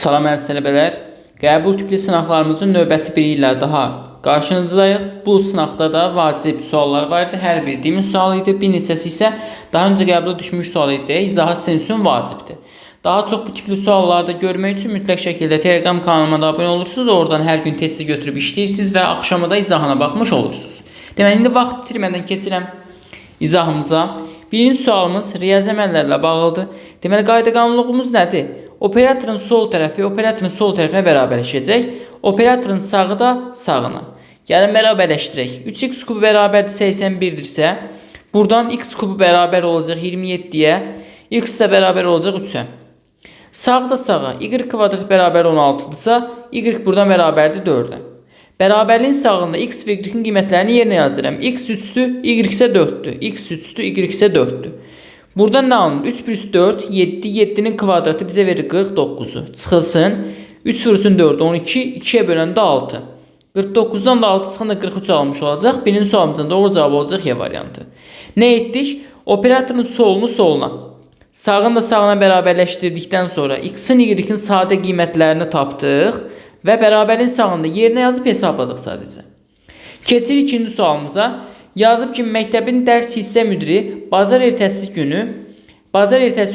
Salam əziz tələbələr. Qəbul tipli sınaqlarımızın növbəti biri ilə daha qarşınızdayıq. Bu sınaqda da vacib suallar var idi. Hər biri dimin sualı idi. Bir neçəsi isə daha öncə qəbula düşmüş sual idi. İzahı sizin üçün vacibdir. Daha çox bu tipli suallarda görmək üçün mütləq şəkildə Telegram kanalıma da abunə olursunuz. Oradan hər gün testi götürüb işləyirsiniz və axşamı da izahına baxmış olursunuz. Deməli, indi vaxt itirmədən keçirəm izahımıza. Birinci sualımız riyazi əməllərlə bağlıdır. Deməli, qayda-qanunluğumuz nədir? Operatorun sol tərəfi operatorun sol tərəfinə bərabərləşəcək. Operatorun sağı da sağına. Yəni bərabərləşdirək. 3x kubu bərabərdir 81-dirsə, buradan x kubu bərabər olacaq 27-yə, x də bərabər olacaq 3-ə. Sağda sağa y kvadrat bərabər 16-dırsa, y buradan bərabərdir 4-ə. Bərabərliyin sağında x və y-in qiymətlərini yerinə yazıram. X 3-dür, y isə 4-dür. X 3-dür, y isə 4-dür. Buradan nə alınır? 3 plus 4, 7. 7'nin kvadratı bizə verir 49'u. Çıxılsın. 3 vursun 4, 12. 2'ye böləndə 6. 49'dan da 6 çıxanda 43 almış olacaq. Birinci sualımızın doğru cavabı olacaq Y variantı. Nə etdik? Operatorun solunu soluna, sağını da sağına bərabərləşdirdikdən sonra x-in, y-in sadə qiymətlərini tapdıq və bərabərliyin sağında yerinə yazıb hesabladıq sadəcə. Keçirik ikinci sualımıza. Yazıb ki, məktəbin dərs hissə müdiri bazar ertəsi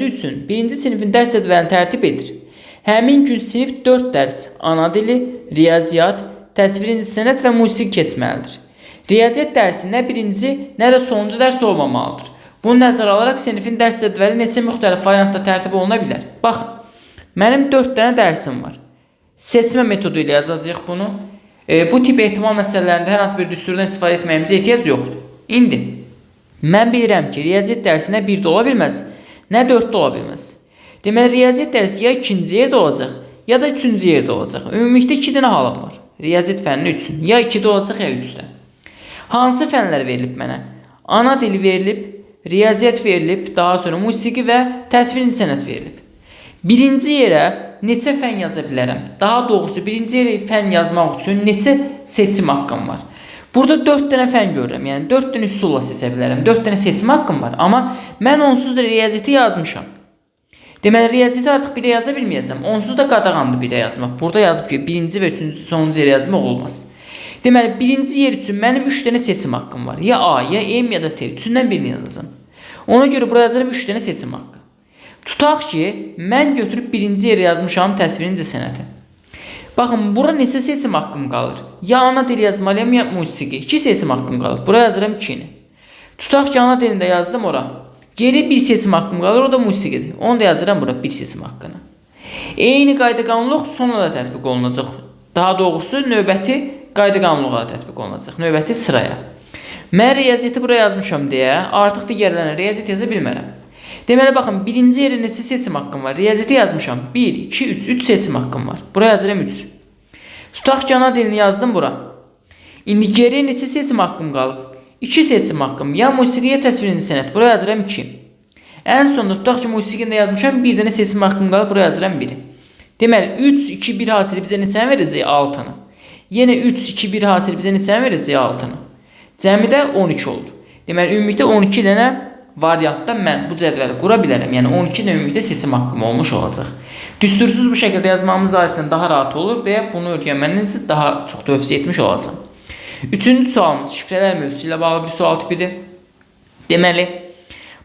üçün birinci sinifin dərs cədvəlini tərtib edir. Həmin gün sinif 4 dərs, ana dili, riyaziyyat, təsvir incəsənət və musiqi keçməlidir. Riyaziyyat dərsi nə birinci, nə də sonuncu dərs olmamalıdır. Bunu nəzərə alaraq sinifin dərs cədvəli neçə müxtəlif variantda tərtib oluna bilər. Baxın, mənim 4 dənə dərsim var. Seçmə metodu ilə yazacağıq bunu. Bu tip ehtimal məsələlərində hər hansı bir düsturdan istifadə etməyimizə ehtiyac yoxdur. İndi, mən bilirəm ki, riyaziyyat dərsi nə 1-də ola bilməz, nə 4-də ola bilməz. Deməli, riyaziyyat dərsi ya 2-ci yerdə olacaq, ya da 3-cü yerdə olacaq. Ümumilikdə 2 dənə halım var. Riyaziyyat fənninin 3-ün. Ya 2-də olacaq, ya 3-də. Hansı fənlər verilib mənə? Ana dili verilib, riyaziyyat verilib, daha sonra musiqi və təsvir incəsənət verilib. Birinci yerə neçə fən yaza bilərəm? Daha doğrusu, birinci yerə fən yazmaq üçün neçə seçim haqqım var? Burada 4 dənə fən görürəm. Yəni 4 dənə üsulla seçə bilərəm. 4 dənə seçim haqqım var. Amma mən onsuz da riyaziyyatı yazmışam. Deməli, riyaziyyatı artıq 1-də yaza bilməyəcəm. Onsuz da qadağandır 1-də yazmaq. Burada yazıb ki, birinci və üçüncü, sonuncu yerə yazmaq olmaz. Deməli, birinci yer üçün mənim 3 dənə seçim haqqım var. Ya A, ya M, ya da T. Üçündən birini yazacağım. Ona görə buraya yazarım 3 dənə seçim haqqı. Tutaq ki, mən götürüb birinci yerə yazmışam təsvir incəsənəti. Baxın, bura neçə seçim haqqım qalır? Ya ana dil yazmalıyam, ya musiqi. 2 seçim haqqım qalır. Buraya yazıram 2-ni. Tutaq ki, ana dilində yazdım ora. Geri bir seçim haqqım qalır, o da musiqidir. Onu da yazıram bura bir seçim haqqını. Eyni qayda-qanunluq sonra da tətbiq olunacaq. Daha doğrusu, növbəti qayda-qanunluğa da tətbiq olunacaq. Növbəti sıraya. Mən riyaziyyatı buraya yazmışam deyə, artıq digərlərinə riyaziyyat yaza bilmərəm. Deməli, baxın, birinci yerə neçə seçim haqqım var? Riyaziyyatı yazmışam. 1, 2, 3. 3 seçim haqqım var. Buraya yazıram 3. Tutaq ki, ana dilini yazdım bura. İndi geriyə neçə seçim haqqım qalıb? 2 seçim haqqım. Ya musiqiyə təsvir incəsənət. Buraya yazıram 2. Ən sonunda tutaq ki, musiqini yazmışam. 1 dənə seçim haqqım qalıb. Buraya yazıram 1. Deməli, 3, 2, 1 hasili bizə neçəni verəcək? 6-nı. Yenə 3, 2, 1 hasili bizə neçəni verəcək? 6-nı. Cəmidə 12 olur. Deməli, ümumilikdə 12 dənə variantda mən bu cədvəli qura bilərəm. Yəni 12 də ümumilikdə seçim haqqım olmuş olacaq. Düstursuz bu şəkildə yazmamız adətən daha rahat olur deyə bunu öyrənmənizi daha çox tövsiyə etmiş olacağam. Üçüncü sualımız şifrələr mövzusu ilə bağlı bir sual tipidir. Deməli,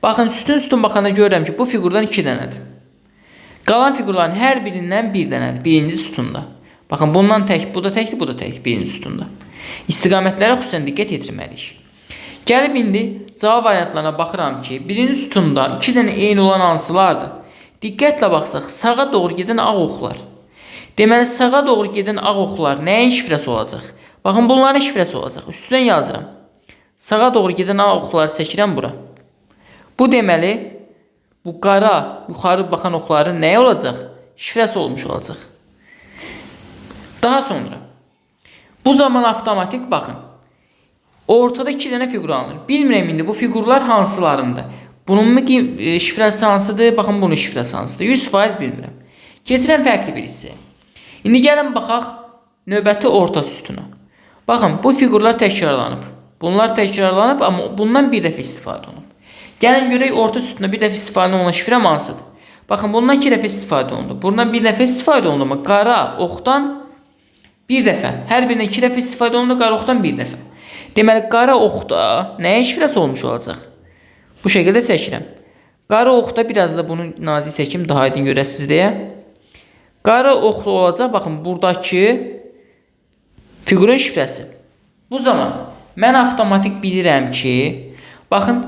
baxın, sütun baxanda görürəm ki, bu fiqurdan 2 dənədir. Qalan fiqurların hər birindən 1 dənədir. Birinci sütunda. Baxın, bundan tək, bu da təkdir, bu da təkdir birinci sütunda. İstiqamətlərə xüsusən diqqət yetirməliyik. Gəlib indi cavab variantlarına baxıram ki, birinci sütunda 2 dənə eyni olan hansılardır? Diqqətlə baxsaq, sağa doğru gedən ağ oxlar. Deməli, sağa doğru gedən ağ oxlar nəyin şifrəsi olacaq? Baxın, bunların şifrəsi olacaq. Üstündən yazıram. Sağa doğru gedən ağ oxları çəkirəm bura. Bu deməli, bu qara, yuxarı baxan oxların nəyə olacaq? Şifrəsi olmuş olacaq. Daha sonra, bu zaman avtomatik baxın. Ortada 2 dənə fiqur alınır. Bilmirəm indi bu fiqurlar hansılarında. Bunun şifrəsi hansıdır? Baxın, bunun şifrəsi hansıdır? 100% bilmirəm. Keçirəm fərqli bir hissəyə. İndi gəlin baxaq növbəti orta sütuna. Baxın, bu fiqurlar təkrarlanıb. Bunlar təkrarlanıb, amma bundan bir dəfə istifadə olunub. Gəlin görək orta sütuna bir dəfə istifadə olunan şifrə hansıdır? Baxın, bundan 2 dəfə istifadə olundu. Bundan 1 dəfə istifadə olundu. Amma qara oxdan 1 dəfə. Hər birindən 2 dəfə istifadə olundu, qara oxdan 1 dəfə. Deməli, qara oxda nəyə şifrəsi olmuş olacaq? Bu şəkildə çəkirəm. Qara oxda biraz da bunu nazik çəkim, daha aydın görəsiniz deyə. Qara oxda olacaq, baxın, buradakı fiqurun şifrəsi. Bu zaman mən avtomatik bilirəm ki, baxın,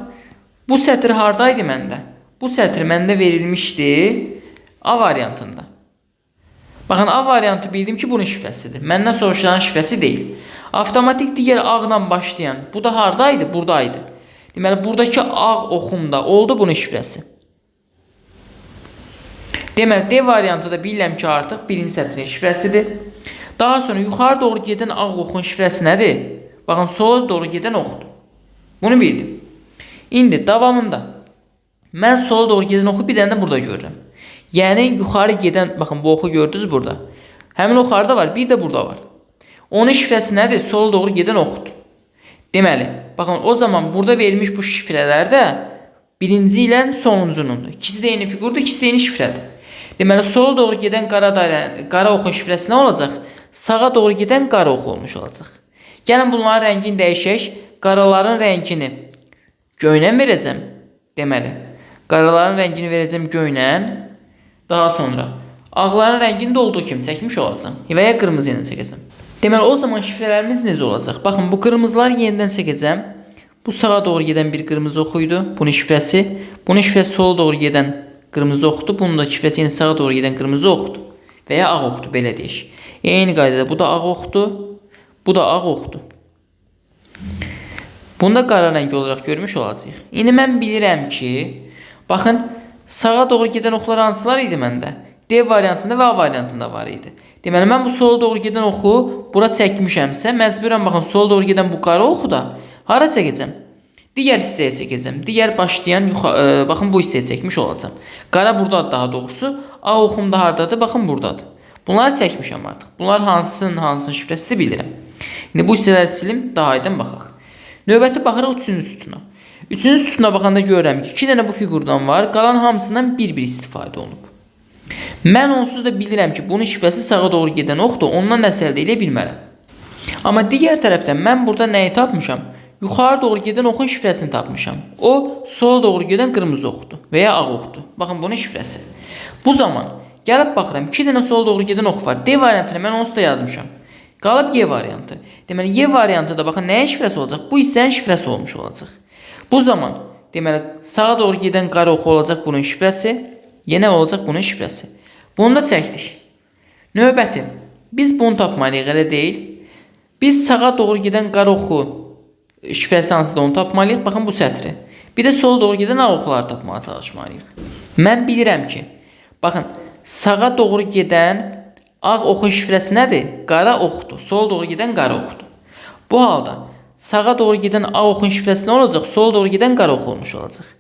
bu sətr haradaydı məndə? Bu sətr məndə verilmişdi A variantında. Baxın, A variantı bildim ki, bunun şifrəsidir. Məndən soruşulan şifrəsi deyil. Avtomatik digər ağla başlayan, bu da haradaydı? Buradaydı. Deməli, buradakı ağ oxumda oldu bunun şifrəsi. Deməli, D variantı da bilirəm ki, artıq birinci sətrin şifrəsidir. Daha sonra yuxarı doğru gedən ağ oxun şifrəsi nədir? Baxın, sola doğru gedən oxdur. Bunu bildim. İndi davamında mən sola doğru gedən oxu bir dənə də burada görürəm. Yəni, yuxarı gedən, baxın, bu oxu gördünüz burada. Həmin ox harada var? Bir də burada var. Onun şifrəsi nədir? Sola doğru gedən oxdur. Deməli, baxın, o zaman burada verilmiş bu şifrələrdə birinci ilə sonuncunundur. İkisi də eyni fiqurdur, ikisi də eyni şifrədir. Deməli, sola doğru gedən qara oxun şifrəsi nə olacaq? Sağa doğru gedən qara ox olmuş olacaq. Gəlin bunların rəngini dəyişək. Qaraların rəngini göynən verəcəm. Deməli, qaraların rəngini verəcəm göynən. Daha sonra ağların rəngini də olduğu kimi çəkmiş olacam. Və ya qırmızı ilə çəkəcəm. Deməli, o zaman şifrələrimiz necə olacaq? Baxın, bu qırmızıları yenidən çəkəcəm. Bu sağa doğru gedən bir qırmızı oxuydu. Bunun şifrəsi. Bunun şifrəsi sola doğru gedən qırmızı oxdur. Bunun da şifrəsi yine sağa doğru gedən qırmızı oxdur. Və ya ağ oxdur, belə deyək. Eyni qaydada bu da ağ oxdur. Bu da ağ oxdur. Bunu da qara rəng olaraq görmüş olacaq. İndi mən bilirəm ki, baxın, sağa doğru gedən oxlar hansılar idi məndə? D variantında və A variantında var idi. Deməli, mən bu sola doğru gedən oxu bura çəkmişəmsə, məcburən baxın, sola doğru gedən bu qara oxu da hara çəkəcəm? Digər hissəyə çəkəcəm. Digər başlayan, baxın, bu hissəyə çəkmiş olacam. Qara buradadır daha doğrusu. A oxum da haradadır? Baxın, buradadır. Bunları çəkmişəm artıq. Bunlar hansının şifrəsidir bilirəm. İndi bu hissələri silim, daha aydın baxaq. Növbəti baxırıq 3-cü sütuna. 3-cü sütuna baxanda görürəm ki, 2 dənə bu fiqurdan var. Qalan hamısından bir-bir istifadə olunub. Mən onsuz da bilirəm ki, bunun şifrəsi sağa doğru gedən oxdur. Ondan nəsə əldə edə bilmərəm. Amma digər tərəfdən mən burada nəyi tapmışam? Yuxarı doğru gedən oxun şifrəsini tapmışam. O, sola doğru gedən qırmızı oxdur və ya ağ oxdur. Baxın, bunun şifrəsi. Bu zaman gəlib baxıram, 2 dənə sola doğru gedən ox var. D variantını mən onsuz da yazmışam. Qalıb Y variantı. Deməli, Y variantı da baxın, nəyə şifrəsi olacaq? Bu hissənin şifrəsi olmuş olacaq. Bu zaman, deməli, sağa doğru gedən qara oxu olacaq bunun şifrəsi. Yenə olacaq bunun şifrəsi. Bunu da çəkdik. Növbəti, biz bunu tapmalıyıq, elə deyil. Biz sağa doğru gedən qara oxu şifrəsi hansıdır onu tapmalıyıq. Baxın, bu sətri. Bir də sola doğru gedən ağ oxları tapmağa çalışmalıyıq. Mən bilirəm ki, baxın, sağa doğru gedən ağ oxun şifrəsi nədir? Qara oxdur. Sola doğru gedən qara oxdur. Bu halda sağa doğru gedən ağ oxun şifrəsi nə olacaq? Sola doğru gedən qara ox olmuş olacaq.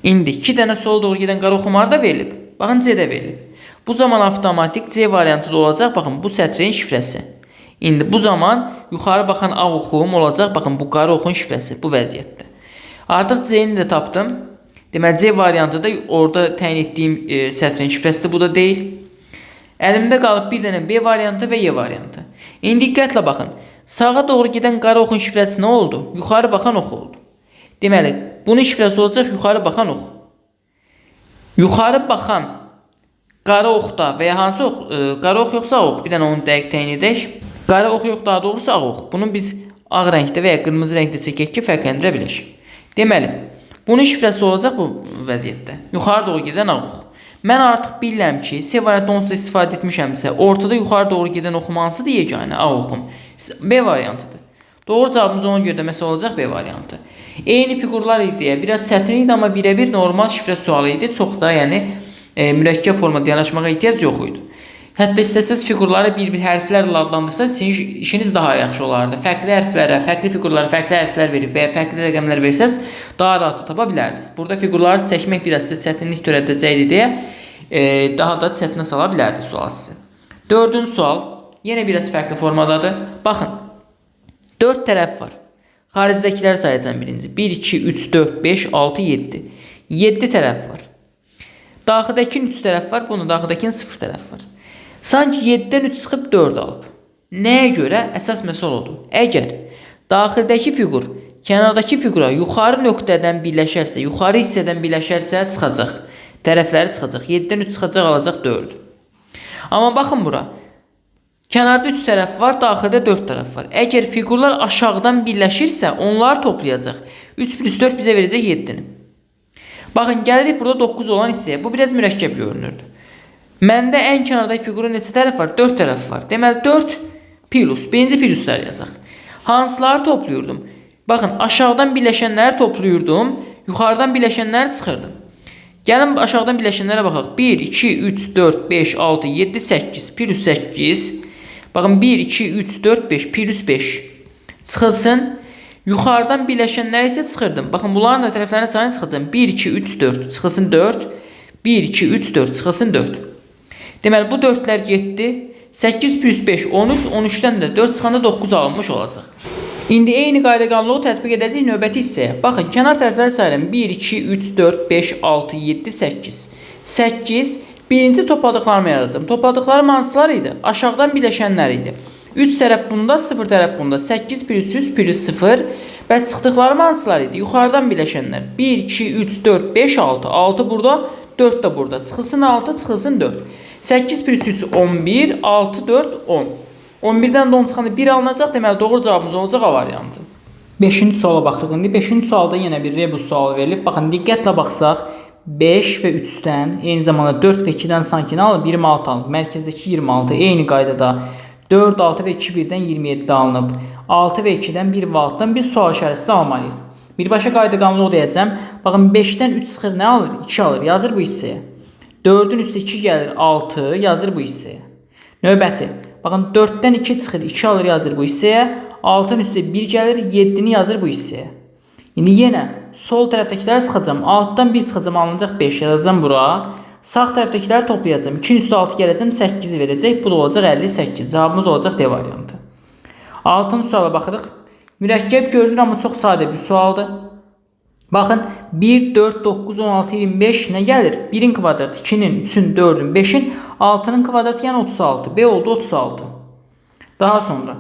İndi 2 dənə sola doğru gedən qara oxum harada verilib? Baxın, C-də verilib. Bu zaman avtomatik C variantı da olacaq. Baxın, bu sətrin şifrəsi. İndi bu zaman yuxarı baxan ağ oxum olacaq. Baxın, bu qara oxun şifrəsi bu vəziyyətdə. Artıq C-ni də tapdım. Deməli, C variantı da orada təyin etdiyim sətrin şifrəsidir. Bu da deyil. Əlimdə qalıb bir dənə B variantı və Y variantı. İndi diqqətlə baxın. Sağa doğru gedən qara oxun şifrəsi nə oldu? Yuxarı baxan ox oldu. Deməli, bunun şifrəsi olacaq yuxarı baxan ox. Yuxarı baxan qara oxda və ya hansı ox? Qara ox yoxsa ağ ox? Bir dənə onu dəqiq təyin edək. Qara ox yox, daha doğrusu ağ ox. Bunu biz ağ rəngdə və ya qırmızı rəngdə çəkək ki, fərqləndirə bilək. Deməli, bunun şifrəsi olacaq bu vəziyyətdə. Yuxarı doğru gedən ağ ox. Mən artıq bilirəm ki, C variantı onsuz da istifadə etmişəmsə, ortada yuxarı doğru gedən oxum hansıdır yeganə? A oxum. B variantıdır. Doğru cavabımız ona görə deməsi olacaq B variantı. Eyni fiqurlar idi, biraz çətin idi, amma birə-bir normal şifrə sualı idi. Çox da, yəni, mürəkkəb formada yanaşmağa ehtiyac yox idi. Hətta istəsəz fiqurları bir-bir hərflərlə adlandırsanız, sizin işiniz daha yaxşı olardı. Fərqli hərflərə, fərqli fiqurlara fərqli hərflər verib və ya fərqli rəqəmlər versəz, daha rahat tapa bilərdiniz. Burada fiqurları çəkmək biraz sizə çətinlik törədəcəkdi deyə daha da çətinə sala bilərdi sual sizi. 4-cü sual yenə biraz fərqli formadadır. Baxın, 4 tərəf var. Xaricdəkiləri sayacağım birinci. 1, 2, 3, 4, 5, 6, 7. 7 tərəf var. Daxildəkinin 3 tərəf var, bunun daxildəkinin 0 tərəf var. Sanki 7-dən 3 çıxıb 4 alıb. Nəyə görə? Əsas məsələ odur. Əgər daxildəki fiqur kənardakı fiqura yuxarı nöqtədən birləşərsə, yuxarı hissədən birləşərsə çıxacaq. Tərəfləri çıxacaq. 7-dən 3 çıxacaq, alacaq 4. Amma baxın bura. Kənarda 3 tərəf var, daxildə 4 tərəf var. Əgər fiqurlar aşağıdan birləşirsə, onları toplayacaq. 3 plus 4 bizə verəcək 7-ni. Baxın, gəlirik burada 9 olan hissəyə. Bu biraz mürəkkəb görünürdü. Məndə ən kənardakı fiqurun neçə tərəf var? 4 tərəf var. Deməli 4 plus. Birinci plusları yazaq. Hansıları toplayırdım? Baxın, aşağıdan birləşənləri toplayırdım. Yuxarıdan birləşənləri çıxırdım. Gəlin aşağıdan birləşənlərə baxaq. 1, 2, 3, 4, 5, 6, 7, 8. Plus 8. Baxın, 1, 2, 3, 4, 5. Plus 5. Çıxılsın. Yuxarıdan birləşənləri isə çıxırdım. Baxın, bunların da tərəflərinə sayını çıxacağım. 1, 2, 3, 4. Çıxılsın 4. 1, 2, 3, 4. Çıxılsın 4. Deməli, bu 4'lər getdi. 8 plus 5, 13. 13'dən də 4 çıxanda 9 alınmış olacaq. İndi eyni qayda qanunu tətbiq edəcək növbəti hissəyə. Baxın, kənar tərəfləri sayıram. 1, 2, 3, 4, 5, 6, 7, 8. 8. Birinci topladıqlarımı yazacağım. Topladıqlarım hansılar idi? Aşağıdan birləşənlər idi. 3 tərəf bunda, 0 tərəf bunda. 8 plus 100 plus 0. Və çıxdıqlarım hansılar idi? Yuxarıdan birləşənlər. 1, 2, 3, 4, 5, 6. 6 burada, 4 də burada. Çıxılsın 6, çıxılsın 4. 8 plus 3, 11. 6, 4, 10. 11'dən 10 çıxanda 1 alınacaq. Deməli, doğru cavabımız olacaq A variantı. 5-ci suala baxırıq. İndi 5-ci sualda yenə bir rebus sualı verilib. Baxın, diqqətlə baxsaq. 5 və 3-dən, eyni zamanda 4 və 2-dən sanki nə alınıb? 26 alınıb. Mərkəzdəki 26. Eyni qaydada 4, 6 və 2, 1-dən 27 alınıb. 6 və 2-dən 1 və 6-dan bir sual işarəsi almalıyıq. Birbaşa qayda qanunu o deyəcəm. Baxın, 5-dən 3 çıxır, nə alır? 2 alır, yazır bu hissəyə. 4-ün üstə 2 gəlir, 6, yazır bu hissəyə. Növbəti. Baxın, 4-dən 2 çıxır, 2 alır, yazır bu hissəyə. 6-ın üstə 1 gəlir, 7-ni yazır bu hissəyə. İndi yenə sol tərəfdəkiləri çıxacam. 6-dan 1 çıxacam, alınacaq 5, yazacam bura. Sağ tərəfdəkiləri toplayacam. 2-nin üstə 6 gələcəm, 8-i verəcək. Bu da olacaq 58. Cavabımız olacaq D variantı. 6-cı suala baxırıq. Mürəkkəb görünür, amma çox sadə bir sualdır. Baxın, 1, 4, 9, 16, 25 nə gəlir? 1-in kvadratı, 2-nin, 3-ün, 4-ün, 5-in, 6-nın kvadratı, yəni 36. B oldu 36. Daha sonra,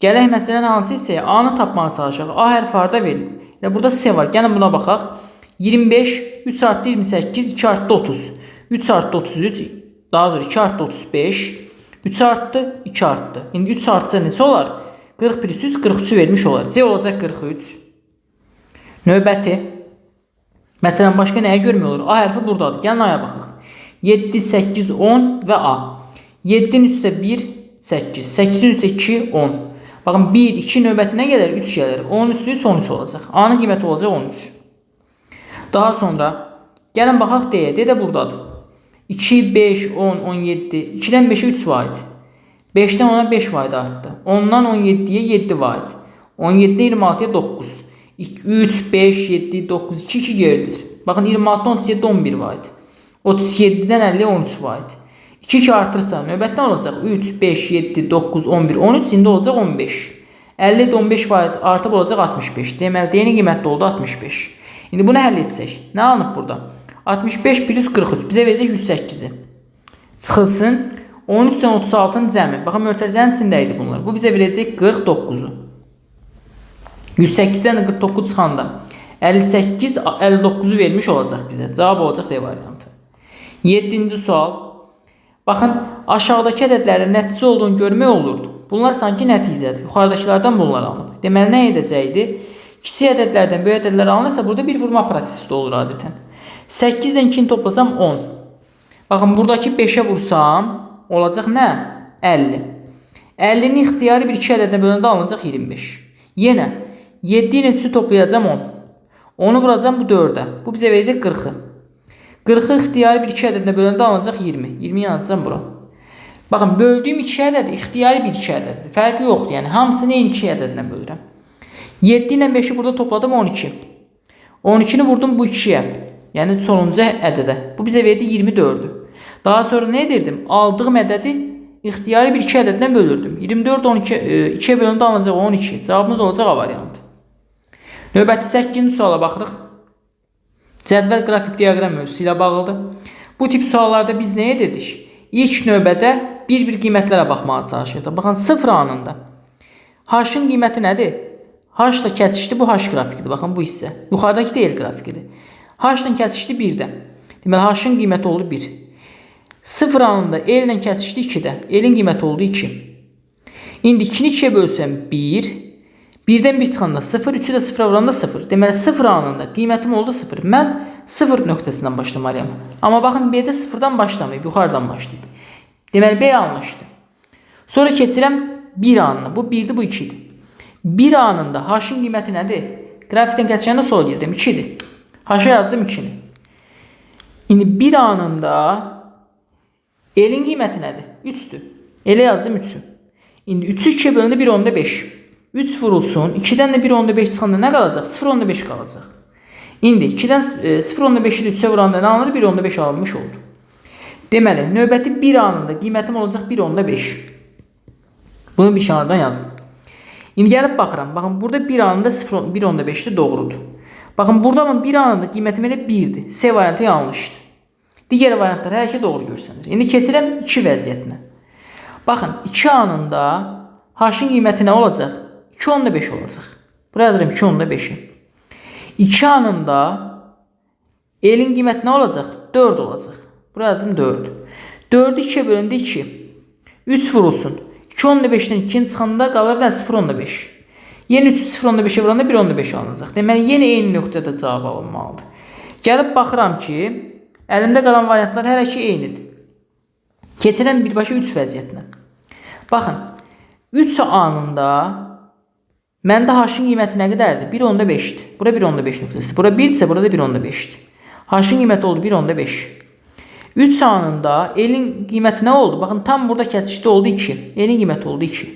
gələk məsələn hansı hissəyə? A-nı tapmağa çalışaq. A hərfi harda verilib? Burada C var. Gəlin buna baxaq. 25, 3 artı 28, 2 artı 30. 3 artı 33, daha sonra 2 artı 35. 3 arttı, 2 arttı. İndi 3 artısa neçə olar? 40 plus 100, 43'ü vermiş olar. C olacaq 43. Növbəti. Məsələn, başqa nəyə görmək olur? A hərfi buradadır. Gəlin A'ya baxaq. 7, 8, 10 və A. 7-nin üstə 1, 8. 8-in üstə 2, 10. Baxın, 1, 2 növbətinə gəlir, 3 gəlir. 10 üstü 3, 13 olacaq. A'nın qiyməti olacaq 13. Daha sonra, gəlin baxaq D-yə. D də buradadır. 2, 5, 10, 17. 2-dən 5'ə 3 vaid. 5'dən 10'a 5 vaid artdı. 10'dan 17'yə 7 vaid. 17'dən 26'ya 9. 3, 5, 7, 9, 2, 2 geridir. Baxın, 26'dan 37, 11 vaid. 37'dən 50'yə 13 vaid. 2, 2 artırsa, növbətdən olacaq. 3, 5, 7, 9, 11, 13, indi olacaq 15. 50'də 15 vaid artıb olacaq 65. Deməli, D-nin qiyməti oldu 65. İndi bunu həll etsək. Nə alınıb burada? 65 plus 43. Bizə verəcək 108'i. Çıxılsın. 13'dən 36'nın cəmi. Baxın, mötərizənin içində idi bunlar. Bu bizə verəcək 49'u. 108'dən 49 çıxanda 58, 59'u vermiş olacaq bizə. Cavab olacaq D variantı. 7-ci sual. Baxın, aşağıdakı ədədlərin nəticə olduğunu görmək olurdu. Bunlar sanki nəticədir. Yuxarıdakılardan bunlar alınıb. Deməli, nə edəcəkdi? Kiçik ədədlərdən böyük ədədlər alınırsa, burada bir vurma prosesi də olur adətən. 8-dən 2-ni toplasam 10. Baxın, buradakı 5'ə vursam, olacaq nə? 50. 50'ni ixtiyari bir 2 ədədinə böləndə alınacaq 25. Yenə, 7 ilə 3'ü toplayacam 10. 10'u vuracam bu 4'ə. Bu bizə verəcək 40'ı. 40'ı ixtiyari bir 2 ədədinə böləndə alınacaq 20. 20'yi yazacam bura. Baxın, böldüyüm 2 ədəd ixtiyari bir 2 ədəddir. Fərqi yoxdur, yəni hamısını eyni 2 ədədinə bölürəm. 7 ilə 5'i burada topladım 12. 12'ni vurdum bu 2'yə. Yəni sonuncu ədədə. Bu bizə verdi 24'ü. Daha sonra nə edirdim? Aldığım ədədi ixtiyari bir 2 ədədinə bölürdüm. 24 2'yə bölündə alınacaq 12. Cavabımız olacaq A variantı. Növbəti 8-ci suala baxırıq. Cədvəl qrafik diaqram mövzusu ilə bağlıdır. Bu tip suallarda biz nə edirdik? İlk növbədə bir-bir qiymətlərə baxmağa çalışırdıq. Baxın, 0 anında H-ın qiyməti nədir? H-la kəsişdi, bu H qrafikidir. Baxın, bu hissə. Yuxarıdakı da L qrafikidir. H-la kəsişdi 1-də. Deməli, H-ın qiyməti oldu 1. 0 anında L ilə kəsişdi 2-də. L-in qiyməti oldu 2. İndi 2-ni 2-yə bölsəm 1. 1-dən 1 çıxanda 0, 3-ü də 0-a vuranda 0. Deməli, 0 anında qiymətim oldu 0. Mən 0 nöqtəsindən başlamalıyam. Amma baxın, B-də 0-dan başlamayıb, yuxarıdan başlayıb. Deməli, B yanlışdır. Sonra keçirəm 1 anına. Bu 1-dir, bu 2-dir. 1 anında H-ın qiyməti nədir? Qrafikdən kəsişəndə sola gedirəm, 2-dir. H-a yazdım 2-ni. İndi 1 anında L-in qiyməti nədir? 3-dür. L-ə yazdım 3-ü. İndi 3-ü 2-yə bölündə 1/5. 3 vurulsun. 2-dən də 1/5 çıxanda nə qalacaq? 0/5 qalacaq. İndi 2-dən 0/5-i 3-ə vuranda nə alınır? 1/5 alınmış olur. Deməli, növbəti 1 anında qiymətim olacaq 1/5. Bunu bir kənardan yazdım. İndi gəlib baxıram. Baxın, burada 1 anında 1/5-dir, doğrudur. Baxın, burada 1 anında qiymətim elə 1-dir. C variantı yanlışdır. Digər variantlar hər iki doğru görsənir. İndi keçirəm 2 vəziyyətinə. Baxın, 2 anında H-ın qiyməti nə olacaq? 2/5 olacaq. Buraya yazıram 2/5'i. 2 anında L-in qiyməti nə olacaq? 4 olacaq. Buraya yazdım 4. 4'ü 2'ye bölündə 2. 3 vurulsun. 2/5'dən 2'nin çıxanda qalır da 0/5. Yenə 3'ü 0/5'e vuranda 1/5 alınacaq. Deməli, yenə eyni nöqtədə cavab alınmalıdır. Gəlib baxıram ki, əlimdə qalan variantlar hər iki eynidir. Keçirəm birbaşa 3 vəziyyətinə. Baxın, 3 anında məndə H-ın qiyməti nə qədərdir? 1/5'dir. Bura 1/5 nöqtəsidir. Bura 1-dirsə, burada 1/5'dir. H-ın qiyməti oldu 1/5. 3 anında L-in qiyməti nə oldu? Baxın, tam burada kəsişdə oldu 2. L-in qiyməti oldu 2.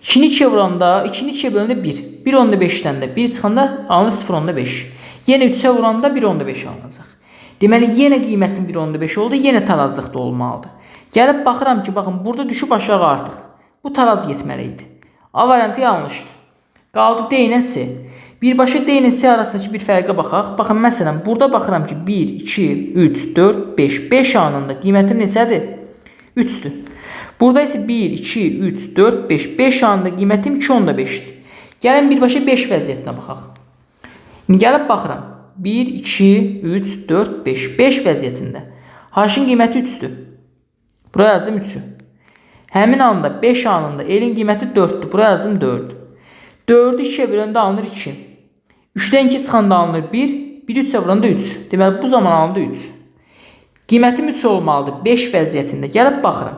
2-ni 2'ye vuranda, 2-ni 2'ye bölündə 1. 1/5'dən də 1 çıxanda alınır 0/5. Yenə 3'ə vuranda 1/5 alınacaq. Deməli, yenə qiymətin 1/5 oldu, yenə tarazlıqda olmalıdır. Gəlib baxıram ki, baxın, burada düşüb aşağı artıq. Bu taraz getməli idi. A variantı yanlışdır. Qaldı D ilə C. Birbaşa D ilə C arasındakı bir fərqə baxaq. Baxın, məsələn, burada baxıram ki, 1, 2, 3, 4, 5. 5 anında qiymətim neçədir? 3'dür. Burada isə 1, 2, 3, 4, 5. 5 anında qiymətim 2/5'dir. Gəlin birbaşa 5 vəziyyətinə baxaq. İndi gəlib baxıram. 1, 2, 3, 4, 5. 5 vəziyyətində. H-ın qiyməti 3'dür. Buraya yazdım 3'ü. Həmin anda 5 anında L-in qiyməti 4'dür. Buraya yazdım 4. 4'ü 2'ye böləndə alınır 2. 3'dən 2 çıxanda alınır 1. 1 3'ə vuranda 3. Deməli, bu zaman alındı 3. Qiymətim 3 olmalıdır 5 vəziyyətində. Gəlib baxıram.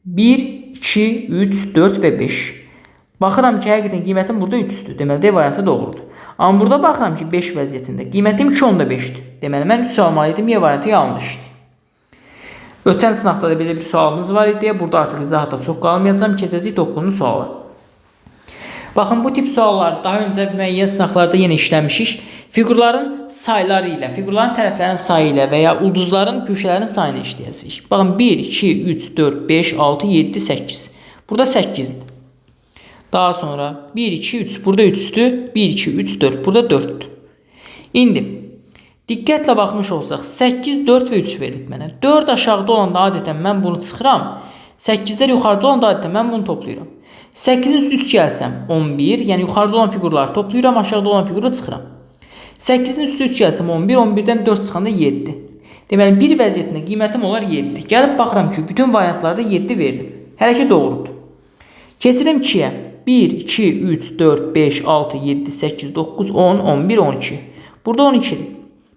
1, 2, 3, 4 və 5. Baxıram ki, həqiqətən qiymətim burada 3'dür. Deməli, D variantı doğrudur. Amma burada baxıram ki, 5 vəziyyətində qiymətim 2/5'dir. Deməli, mən 3 almalıydım, Y variantı yanlışdır. Ötən sınavda da belə bir sualımız var idi. Burada artıq izahatda çox qalmayacağım. Keçəcək 9-cu suala. Baxın, bu tip sualları daha öncə müəyyən sınavlarda yenə işləmişik. Fiqurların sayları ilə, fiqurların tərəflərinin sayı ilə və ya ulduzların köşələrin sayını işləyəcəyik. Baxın, 1, 2, 3, 4, 5, 6, 7, 8. Burada 8'dir. Daha sonra 1, 2, 3. Burada 3'dür. 1, 2, 3, 4. Burada 4'dür. İndi diqqətlə baxmış olsaq, 8, 4 və 3 verilib mənə. 4 aşağıda olanda adətən mən bunu çıxıram. 8'lər yuxarıda olanda adətən mən bunu toplayıram. 8'in üstü 3 gəlsəm 11, yəni yuxarıda olan fiqurları toplayıram, aşağıda olan fiqura çıxıram. 8'in üstü 3 gəlsəm 11, 11'dən 4 çıxanda 7. Deməli, bir vəziyyətində qiymətim olar 7. Gəlib baxıram ki, bütün variantlarda 7 verilib. Hər iki doğrudur. Keçirəm 2'yə. 1, 2, 3, 4, 5, 6, 7, 8, 9, 10, 11, 12. Burada 12'dir.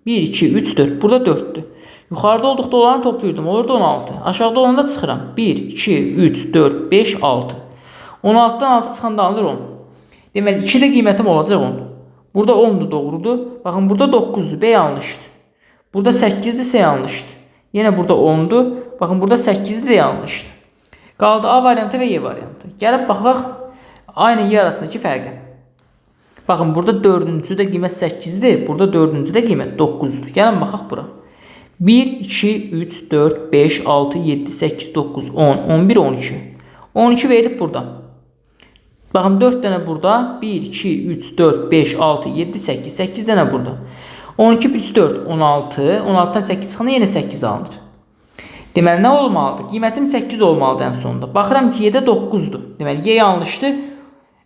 1, 2, 3, 4. Burada 4'dür. Yuxarıda olduqda olanı toplayırdım. Olurdu 16. Aşağıda olanda çıxıram. 1, 2, 3, 4, 5, 6. 16'dan 6 çıxanda alınır 10. Deməli, 2-də qiymətim olacaq 10. Burada 10'dur, doğrudur. Baxın, burada 9'dur. B yanlışdır. Burada 8'dirsə yanlışdır. Yenə burada 10'dur. Baxın, burada 8'dir də yanlışdır. Qaldı A variantı və Y variantı. Gəlib baxaq aynı Y arasındakı fərqə. Baxın, burada 4-cü də qiymət 8'dir. Burada 4-cü də qiymət 9'dur. Gəlin baxaq bura. 1, 2, 3, 4, 5, 6, 7, 8, 9, 10, 11, 12. 12 verilib burada. Baxın, 4 dənə burada. 1, 2, 3, 4, 5, 6, 7, 8. 8 dənə burada. 12 plus 4 16. 16-dan 8 çıxanda yenə 8 alınır. Deməli nə olmalıdır? Qiymətim 8 olmalıdır ən sonunda. Baxıram ki, y-də 9-dur. Deməli y yanlışdır.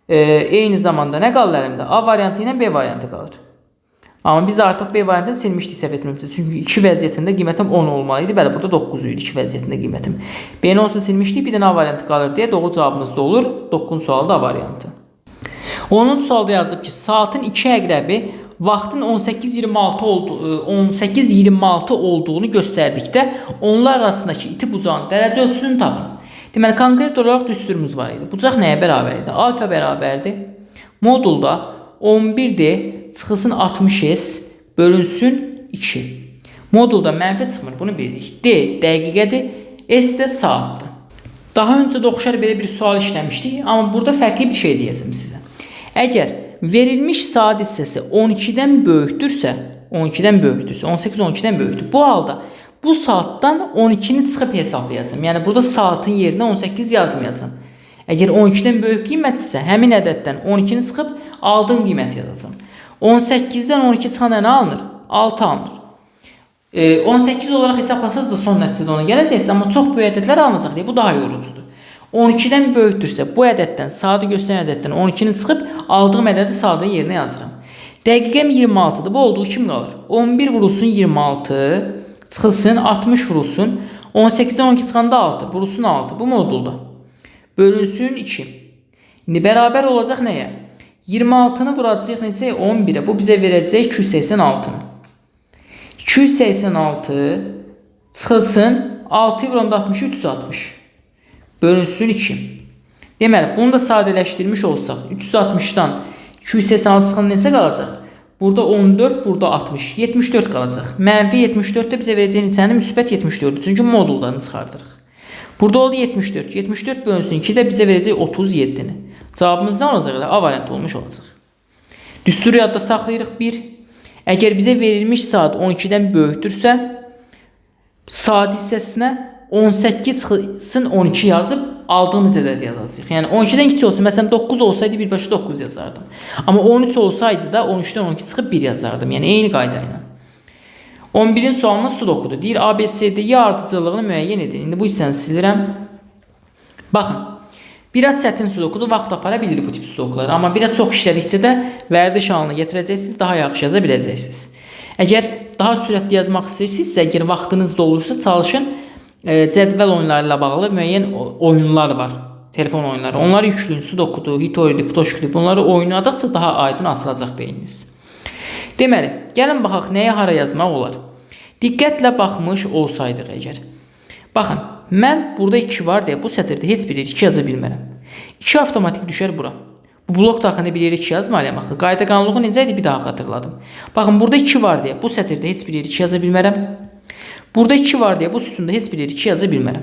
Eyni zamanda nə qalır əlimdə? A variantı ilə B variantı qalır. Amma biz artıq B variantını silmişdik səhv etmirəmsə. Çünki 2 vəziyyətində qiymətim 10 olmalı idi. Bəli, burada 9 idi 2 vəziyyətində qiymətim. B-ni olsa silmişdik, bir dənə A variantı qalır deyə doğru cavabımız da olur. 9-cu sualda A variantı. 10-cu sualda yazıb ki, saatın 2 əqrəbi vaxtın 18:26 olduğunu göstərdikdə onlar arasındakı iti bucağın dərəcə ölçüsünü tapın. Deməli, konkret olaraq düsturumuz var idi. Bucaq nəyə bərabər idi? Alfa bərabərdir. Modulda 11D çıxılsın 60S bölünsün 2. Modulda mənfi çıxmır. Bunu bilirik. D dəqiqədir. S də saatdır. Daha öncə də oxşar belə bir sual işləmişdik. Amma burada fərqli bir şey deyəcəm sizə. Əgər verilmiş saat hissəsi 12-dən böyükdürsə, 18 12-dən böyükdür. Bu halda bu saatdan 12-ni çıxıb hesablayacağım. Yəni burada saatın yerinə 18 yazmayacağım. Əgər 12-dən böyük qiymətdirsə, həmin ədəddən 12-ni çıxıb aldığım qiymət yazacağım. 18-dən 12 çıxanda nə alınır? 6 alınır. 18 olaraq hesablasaz da son nəticədə ona gələcəksiniz, amma çox böyük ədədlər alınacaq deyə bu daha yorucudur. 12-dən böyükdürsə, bu ədəddən, saatı göstərən ədəddən 12-ni çıxıb aldığım ədədi saatın yerinə yazıram. Dəqiqəm 26-dır. Bu olduğu kim qalır? 11 vurulsun 26, çıxılsın 60 vurulsun. 18-dən 12 çıxanda 6, vurulsun 6. Bu modulda. Bölünsün 2. İndi bərabər olacaq nəyə? 26-nı vuracaq necə? 11-ə. Bu bizə verəcək 286-nı. 286 çıxılsın 6 vuranda 60, 360. Bölünsün 2. Deməli, bunu da sadələşdirmiş olsaq, 360-dan 286 çıxanda necə qalacaq? Burada 14, burada 60, 74 qalacaq. Mənfi 74 də bizə verəcək neçəni? Müsbət 74-dür. Çünki moduldan çıxardırıq. Burada oldu 74. 74 bölünsün 2 də bizə verəcək 37-ni. Cavabımız nə olacaq? A variantı olmuş olacaq. Düsturu yadda saxlayırıq 1. Əgər bizə verilmiş saat 12-dən böyükdürsə, saat hissəsinə 18 çıxılsın 12 yazıb aldığımız ədədi yazacağıq. Yəni 12-dən kiçik olsa, məsələn 9 olsaydı birbaşa 9 yazardım. Amma 13 olsaydı da 13-dən 12 çıxıb 1 yazardım. Yəni eyni qayda ilə. 11-in sualımız sudokudur. Deyir ABCD-Y ardıcıllığını müəyyən edin. İndi bu hissəni silirəm. Baxın. Biraz çətin sudokudur. Vaxt apara bilir bu tip sudokular. Amma biraz çox işlədikcə də vərdiş halına gətirəcəksiniz. Daha yaxşı yaza biləcəksiniz. Əgər daha sürətli yazmaq istəyirsinizsə, əgər vaxtınız da olursa çalışın. Cədvəl oyunları ilə bağlı müəyyən oyunlar var. Telefon oyunları. Onları yükləyin. Sudokudur, Hitori'dir, Futoşkudur. Bunları oynadıqca daha aydın açılacaq beyniniz. Deməli, gəlin baxaq nəyə hara yazmaq olar. Diqqətlə baxmış olsaydıq əgər. Baxın, mən burada 2 var deyə bu sətirdə heç bir 2 yaza bilmərəm. 2 avtomatik düşər bura. Bu blok daxilində bir yeri 2 yazmalıyam axı. Qayda qanunluğu necə idi bir daha xatırladım. Baxın, burada 2 var deyə bu sətirdə heç bir yeri 2 yaza bilmərəm. Burada 2 var deyə bu sütunda heç bir yeri 2 yaza bilmərəm.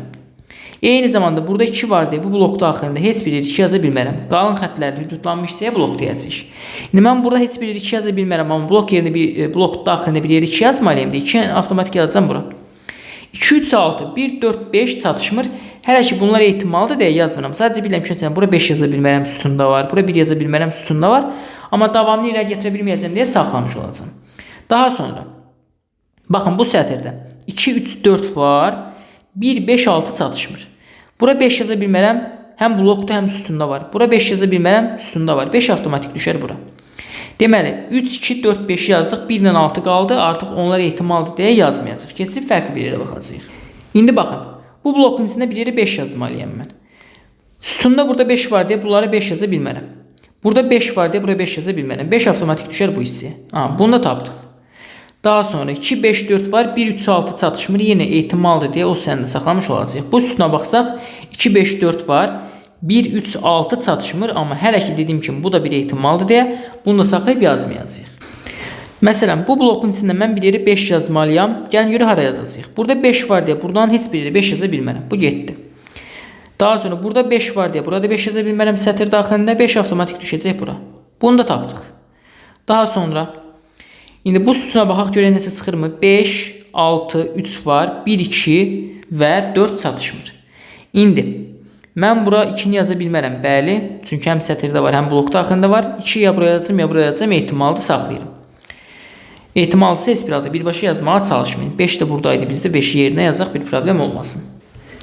Eyni zamanda burada 2 var deyə bu blok daxilində heç bir yeri 2 yaza bilmərəm. Qalın xətlər hüdudlanmışsa blok deyəcəyik. İndi mən burada heç bir yeri 2 yaza bilmərəm, amma blok yerinə blok daxilində bir yeri 2 yazmalıyam deyə 2 avtomatik yazacağam bura. 2 3 6 1 4 5 çatışmır. Hələ ki bunlar ehtimaldır deyə yazmıram. Sadəcə bilirəm ki, məsələn, bura 5 yaza bilmərəm sütunda var, bura 1 yaza bilmərəm sütunda var, amma davamlı irəli gətirə bilməyəcəm deyə saxlamış olacağam. Daha sonra baxın bu sətirdə 2 3 4 var, 1 5 6 çatışmır. Bura 5 yaza bilmərəm, həm blokda, həm sütunda var. Bura 5 yaza bilmərəm, sütunda var. 5 avtomatik düşər bura. Deməli, 3, 2, 4, 5 yazdıq, 1 ilə 6 qaldı. Artıq onlar ehtimaldır deyə yazmayacaq. Keçib fərqli bir yerə baxacağıq. İndi baxın, bu blokun içində bir yeri 5 yazmalıyam mən. Sütunda burada 5 var deyə bunları 5 yaza bilmərəm. Burada 5 var deyə bura 5 yaza bilmərəm. 5 avtomatik düşər bu hissəyə. Bunu da tapdıq. Daha sonra 2, 5, 4 var. 1, 3, 6 çatışmır. Yenə ehtimaldır deyə o səndə saxlamış olacaq. Bu sütuna baxsaq 2, 5, 4 var. 1, 3, 6 çatışmır. Amma hələ ki dediyim kimi bu da bir ehtimaldır deyə bunu da saxlayıb yazmayacağıq. Məsələn, bu blokun içində mən bir yeri 5 yazmalıyam. Gəlin görə hara yazacağıq. Burada 5 var deyə buradan heç bir yeri 5 yaza bilmərəm. Bu getdi. Daha sonra burada 5 var deyə burada 5 yaza bilmərəm. Sətir daxilində 5 avtomatik düşəcək bura. Bunu da tapdıq. Daha sonra İndi bu sütuna baxaq görək necə çıxırmı? 5, 6, 3 var, 1, 2 və 4 çatışmır. İndi mən bura 2-ni yaza bilmərəm, bəli. Çünki həm sətirdə var, həm blok daxilində var. 2 ya buraya yazacağım, ya buraya yazacağım, ehtimalda saxlayıram. Ehtimalcısı heç bir halda birbaşa yazmağa çalışmayın. 5 də buradaydı, biz də 5-i yerinə yazaq, bir problem olmasın.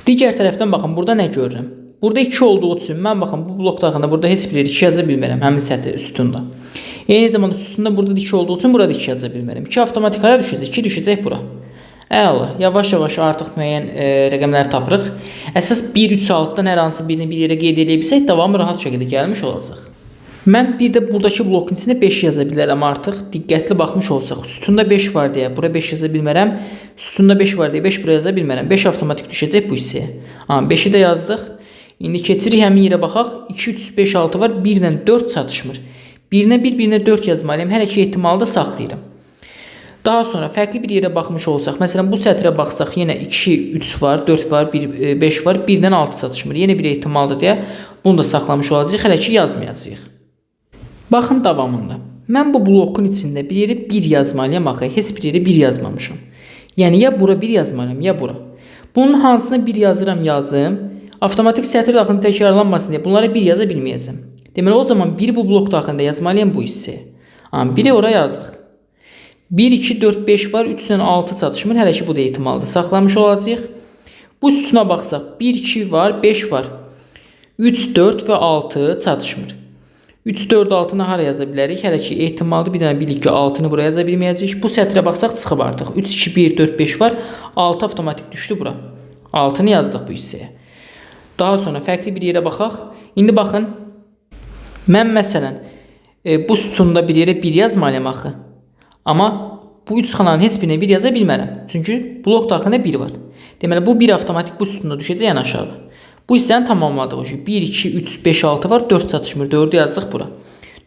Digər tərəfdən baxın, burada nə görürəm? Burada 2 olduğu üçün mən baxın bu blok daxilində burada heç bir 2 yaza bilmərəm həmin sətr üstündə. Eyni zamanda üstündə burada 2 olduğu üçün burada 2 yaza bilmərəm. 2 avtomatik hara düşəcək? 2 düşəcək bura. Əla. Yavaş-yavaş artıq müəyyən rəqəmlər tapırıq. Əsas 1, 3, 6-dan hər hansı birini bir yerə qeyd edə bilsək, davamı rahat şəkildə gəlmiş olacaq. Mən bir də buradakı blokun içində 5 yaza bilərəm artıq. Diqqətli baxmış olsaq, sütunda 5 var deyə bura 5 yaza bilmərəm. Sütunda 5 var deyə 5 bura yaza bilmərəm. 5 avtomatik düşəcək bu hissəyə. 5-i də yazdıq. İndi keçirik həmin yerə baxaq. 2, 3, 5, 6 var. 1 ilə 4 çatışmır. 1-nə 1, 1-nə 4 yazmalıyım. Hər iki ehtimalı da saxlayıram. Daha sonra fərqli bir yerə baxmış olsaq, məsələn bu sətrə baxsaq, yenə 2, 3 var, 4 var, 1, 5 var, 1-dən 6 çatışmır. Yenə bir ehtimaldır deyə bunu da saxlamış olacağıq. Hələ ki yazmayacağıq. Baxın davamında. Mən bu blokun içində bir yerə 1 yazmalıyam axı. Heç bir yerə 1 yazmamışam. Yəni ya bura 1 yazmalıyam, ya bura. Bunun hansına 1 yazıram yazım. Avtomatik sətr daxilində təkrarlanmasın deyə bunlara 1 yaza bilməyəcəm. Deməli o zaman 1 bu blok daxilində yazmalıyam bu hissəyə. 1-i ora yazdıq. 1, 2, 4, 5 var. 3 ilə 6 çatışmır. Hələ ki bu da ehtimaldır. Saxlamış olacağıq. Bu sütuna baxsaq. 1, 2 var. 5 var. 3, 4 və 6 çatışmır. 3, 4, 6-nı hara yaza bilərik? Hələ ki ehtimaldır. Bir dənə bilik ki 6-nı buraya yaza bilməyəcəyik. Bu sətrə baxsaq çıxıb artıq. 3, 2, 1, 4, 5 var. 6 avtomatik düşdü bura. 6-nı yazdıq bu hissəyə. Daha sonra fərqli bir yerə baxaq. İndi baxın. Mən məsələn bu sütunda bir yerə 1 yazmalıyam axı. Amma bu 3 xananın heç birinə 1 yaza bilmərəm. Çünki blok daxilində 1 var. Deməli bu 1 avtomatik bu sütunda düşəcək ən aşağı. Bu hissəni tamamladıq. 1, 2, 3, 5, 6 var. 4 çatışmır. 4-ü yazdıq bura.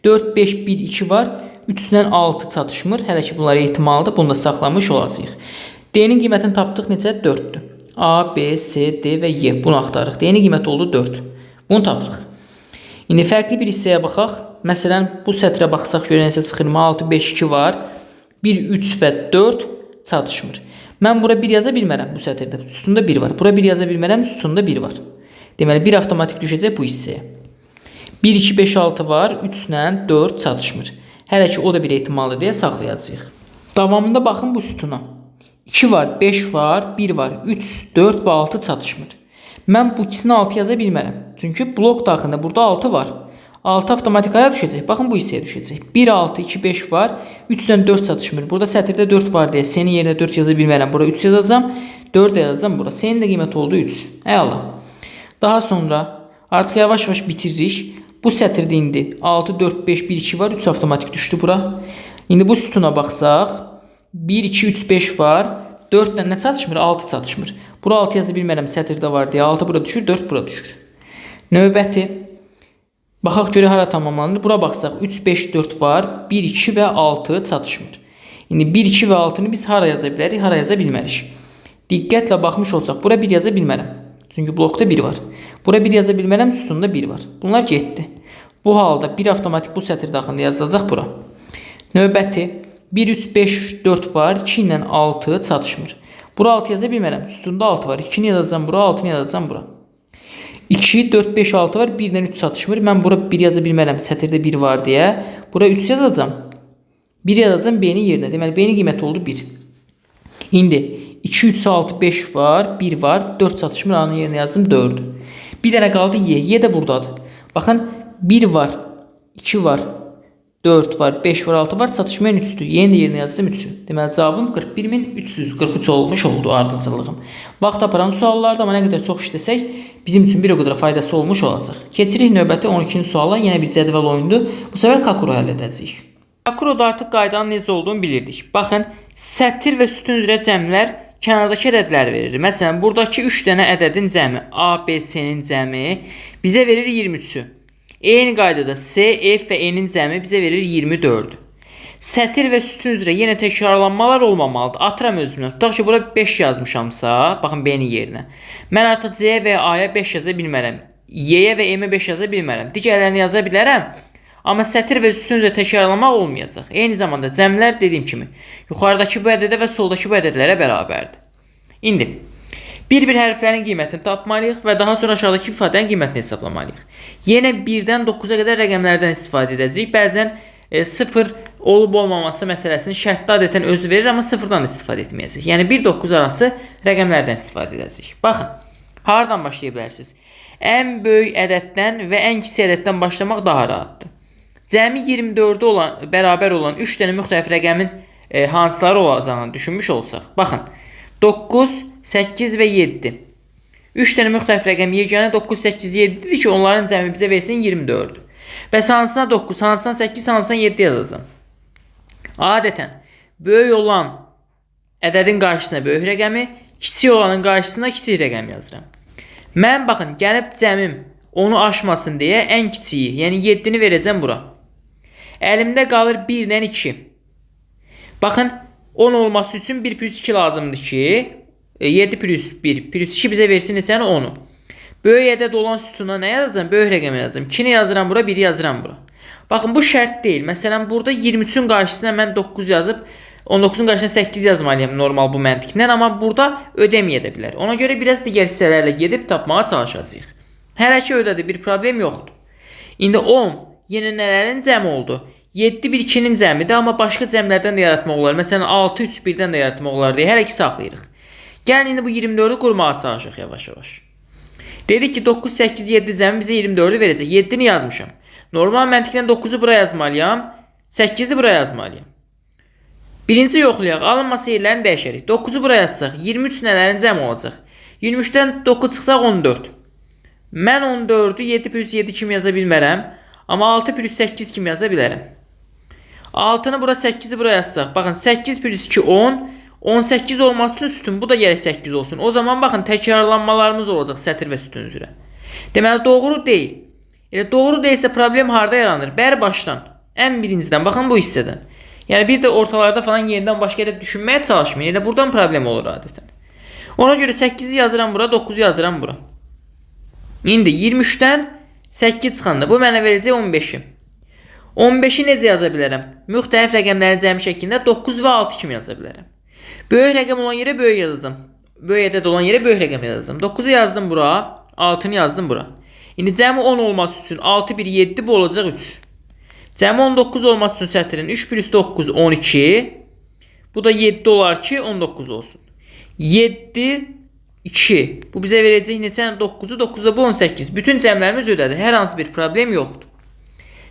4, 5, 1, 2 var. 3-dən 6 çatışmır. Hələ ki bunlar ehtimaldır. Bunu da saxlamış olacağıq. D-nin qiymətini tapdıq necə? 4-dür. A, B, C, D və Y. Bunu axtarırıq. D-nin qiyməti oldu 4. Bunu tapdıq. İndi fərqli bir hissəyə baxaq. Məsələn, bu sətrə baxsaq görənsə çıxır. 6, 5, 2 var. 1, 3 və 4 çatışmır. Mən bura 1 yaza bilmərəm bu sətirdə. Sütunda 1 var. Bura 1 yaza bilmərəm. Sütunda 1 var. Deməli 1 avtomatik düşəcək bu hissəyə. 1, 2, 5, 6 var. 3 ilə 4 çatışmır. Hələ ki o da bir ehtimaldır deyə saxlayacağıq. Davamında baxın bu sütuna. 2 var, 5 var, 1 var, 3, 4 və 6 çatışmır. Mən bu ikisini 6 yaza bilmərəm. Çünki blok daxilində burada 6 var. 6 avtomatik hara düşəcək? Baxın bu hissəyə düşəcək. 1, 6, 2, 5 var. 3-dən 4 çatışmır. Burada sətirdə 4 var deyə senin yerinə 4 yaza bilmərəm. Bura 3 yazacağım. 4 yazacağım bura. Senin də qiyməti oldu 3. Əla. Daha sonra artıq yavaş-yavaş bitiririk. Bu sətirdə indi 6, 4, 5, 1, 2 var. 3 avtomatik düşdü bura. İndi bu sütuna baxsaq 1, 2, 3, 5 var. 4-dən nə çatışmır? 6 çatışmır. Bura 6 yaza bilmərəm. Sətirdə var deyə 6 bura düşür, 4 bura düşür. Növbəti. Baxaq görə hara tamamlanır. Bura baxsaq 3, 5, 4 var. 1, 2 və 6 çatışmır. İndi 1, 2 və 6-nı biz hara yaza bilərik? Hara yaza bilmərik. Diqqətlə baxmış olsaq bura 1 yaza bilmərəm. Çünki blokda 1 var. Bura 1 yaza bilmərəm. Sütunda 1 var. Bunlar getdi. Bu halda 1 avtomatik bu sətir daxilində yazılacaq bura. Növbəti. 1, 3, 5, 4 var. 2 ilə 6 çatışmır. Bura 6 yaza bilmərəm. Sütunda 6 var. 2-ni yazacağım bura. 6-ni yazacağım bura. 2, 4, 5, 6 var. 1 ilə 3 çatışmır. Mən bura 1 yaza bilmərəm. Sətirdə 1 var deyə. Bura 3 yazacağım. 1 yazacağım B-nin yerinə. Deməli B-nin qiyməti oldu 1. İndi 2, 3, 6, 5 var. 1 var. 4 çatışmır. A-nın yerinə yazdım 4. Bir dənə qaldı Y. Y də buradadır. Baxın 1 var. 2 var. 4 var, 5 var, 6 var, çatışmayan 3'dür. Yeni yerinə yazdım 3'ü. Deməli cavabım 41343 olmuş oldu ardıcıllığım. Vaxt aparan suallarda amma nə qədər çox işləsək, bizim üçün bir o qədər faydası olmuş olacaq. Keçirik növbəti 12-ci suala. Yenə bir cədvəl oyundur. Bu səfər Kakuro həll edəcəyik. Kakuroda artıq qaydanın necə olduğunu bilirdik. Baxın, sətir və sütun üzrə cəmlər kənardakı ədədləri verir. Məsələn, buradakı 3 dənə ədədin cəmi, A, B, C-nin cəmi bizə verir 23'ü. Eyni qaydada C, F və E-nin cəmi bizə verir 24. Sətir və sütun üzrə yenə təkrarlanmalar olmamalıdır. Atıram özümdən. Tutaq ki, bura 5 yazmışamsa, baxın B-nin yerinə. Mən artıq C və A-ya 5 yaza bilmərəm. Y-yə və M-ə 5 yaza bilmərəm. Digərlərini yaza bilərəm. Amma sətir və sütun üzrə təkrarlanmaq olmayacaq. Eyni zamanda cəmlər dediyim kimi yuxarıdakı bu ədədə və soldakı bu ədədlərə bərabərdir. İndi bir-bir hərflərin qiymətini tapmalıyıq və daha sonra aşağıdakı ifadənin qiymətini hesablamalıyıq. Yenə 1-dən 9-a qədər rəqəmlərdən istifadə edəcəyik. Bəzən sıfır olub olmaması məsələsinin şərtdə adətən özü verir, amma sıfırdan istifadə etməyəcək. Yəni 1-9 arası rəqəmlərdən istifadə edəcək. Baxın, hardan başlaya bilərsiniz? Ən böyük ədəddən və ən kiçik ədəddən başlamaq daha rahatdır. Cəmi 24-ə bərabər olan 3 dənə müxtəlif rəqəmin hansıları olacağını düşünmüş olsaq. Baxın, 9, 8 və 7. 3 dənə müxtəlif rəqəm yeganə 9, 8, 7-dir ki, onların cəmi bizə versin 24-dür. Bəs hansına 9, hansına 8, hansına 7 yazacağım? Adətən, böyük olan ədədin qarşısına böyük rəqəmi, kiçik olanın qarşısına kiçik rəqəm yazıram. Mən baxın, gəlib cəmim onu aşmasın deyə ən kiçiyi, yəni 7-ni verəcəm bura. Əlimdə qalır 1 ilə 2. Baxın, 10 olması üçün 1 plus 2 lazımdır ki, 7 plus 1 plus 2 bizə versin neçəni 10-u. Böyük ədəd olan sütuna nə yazacağım? Böyük rəqəmi yazacağım. 2-ni yazıram bura, 1-i yazıram bura. Baxın, bu şərt deyil. Məsələn, burada 23-ün qarşısına mən 9 yazıb, 19-un qarşısına 8 yazmalıyam normal bu məntiqlə, amma burada ödəməyə də bilər. Ona görə biraz digər hissələrlə gedib tapmağa çalışacağıq. Hələ ki ödədir, bir problem yoxdur. İndi 10 yenə nələrin cəmi oldu? 7 1 2-nin cəmidir, amma başqa cəmlərdən də yaratmaq olar. Məsələn, 6 3 1-dən də yaratmaq olar deyə hələ ki saxlayırıq. Gəlin indi bu 24-ü qurmağa çalışaq yavaş-yavaş. Dedik ki 9 8 7 cəmi bizə 24-ü verəcək. 7-ni yazmışam. Normal məntiqlə 9-u bura yazmalıyam, 8-i bura yazmalıyam. Birinci yoxlayaq, alınması yerlərini dəyişərik. 9-u bura yazsaq, 23 nələrin cəmi olacaq? 23-dən 9 çıxsaq 14. Mən 14-ü 7 plus 7 kimi yaza bilmərəm, amma 6 plus 8 kimi yaza bilərəm. 6-nı bura 8-i bura yazsaq, baxın 8 plus 2 10, 18 olması üçün sütun, bu da gərək 8 olsun. O zaman baxın təkrarlanmalarımız olacaq sətir və sütun üzrə. Deməli doğru deyil. Elə doğru deyilsə problem harda yaranır? Bəri başdan, ən birincidən, baxın bu hissədən. Yəni bir də ortalarda falan yenidən başqa yerə düşünməyə çalışmayın. Elə buradan problem olur adətən. Ona görə 8-i yazıram bura, 9-u yazıram bura. İndi 23-dən 8 çıxanda bu mənə verəcək 15-i. 15-i necə yaza bilərəm? Müxtəlif rəqəmlərin cəmi şəklində 9 və 6 kimi yaza bilərəm. Böyük rəqəm olan yerə böyük yazacağım. Böyük ədəd olan yerə böyük rəqəm yazacağım. 9-u yazdım bura, 6-nı yazdım bura. İndi cəmi 10 olması üçün 6 1 7 bu olacaq 3. Cəmi 19 olması üçün sətrin 3 plus 9 12. Bu da 7 olar ki 19 olsun. 7 2. Bu bizə verəcək neçə? 9-u 9-da bu 18. Bütün cəmlərimiz ödədir. Hər hansı bir problem yoxdur.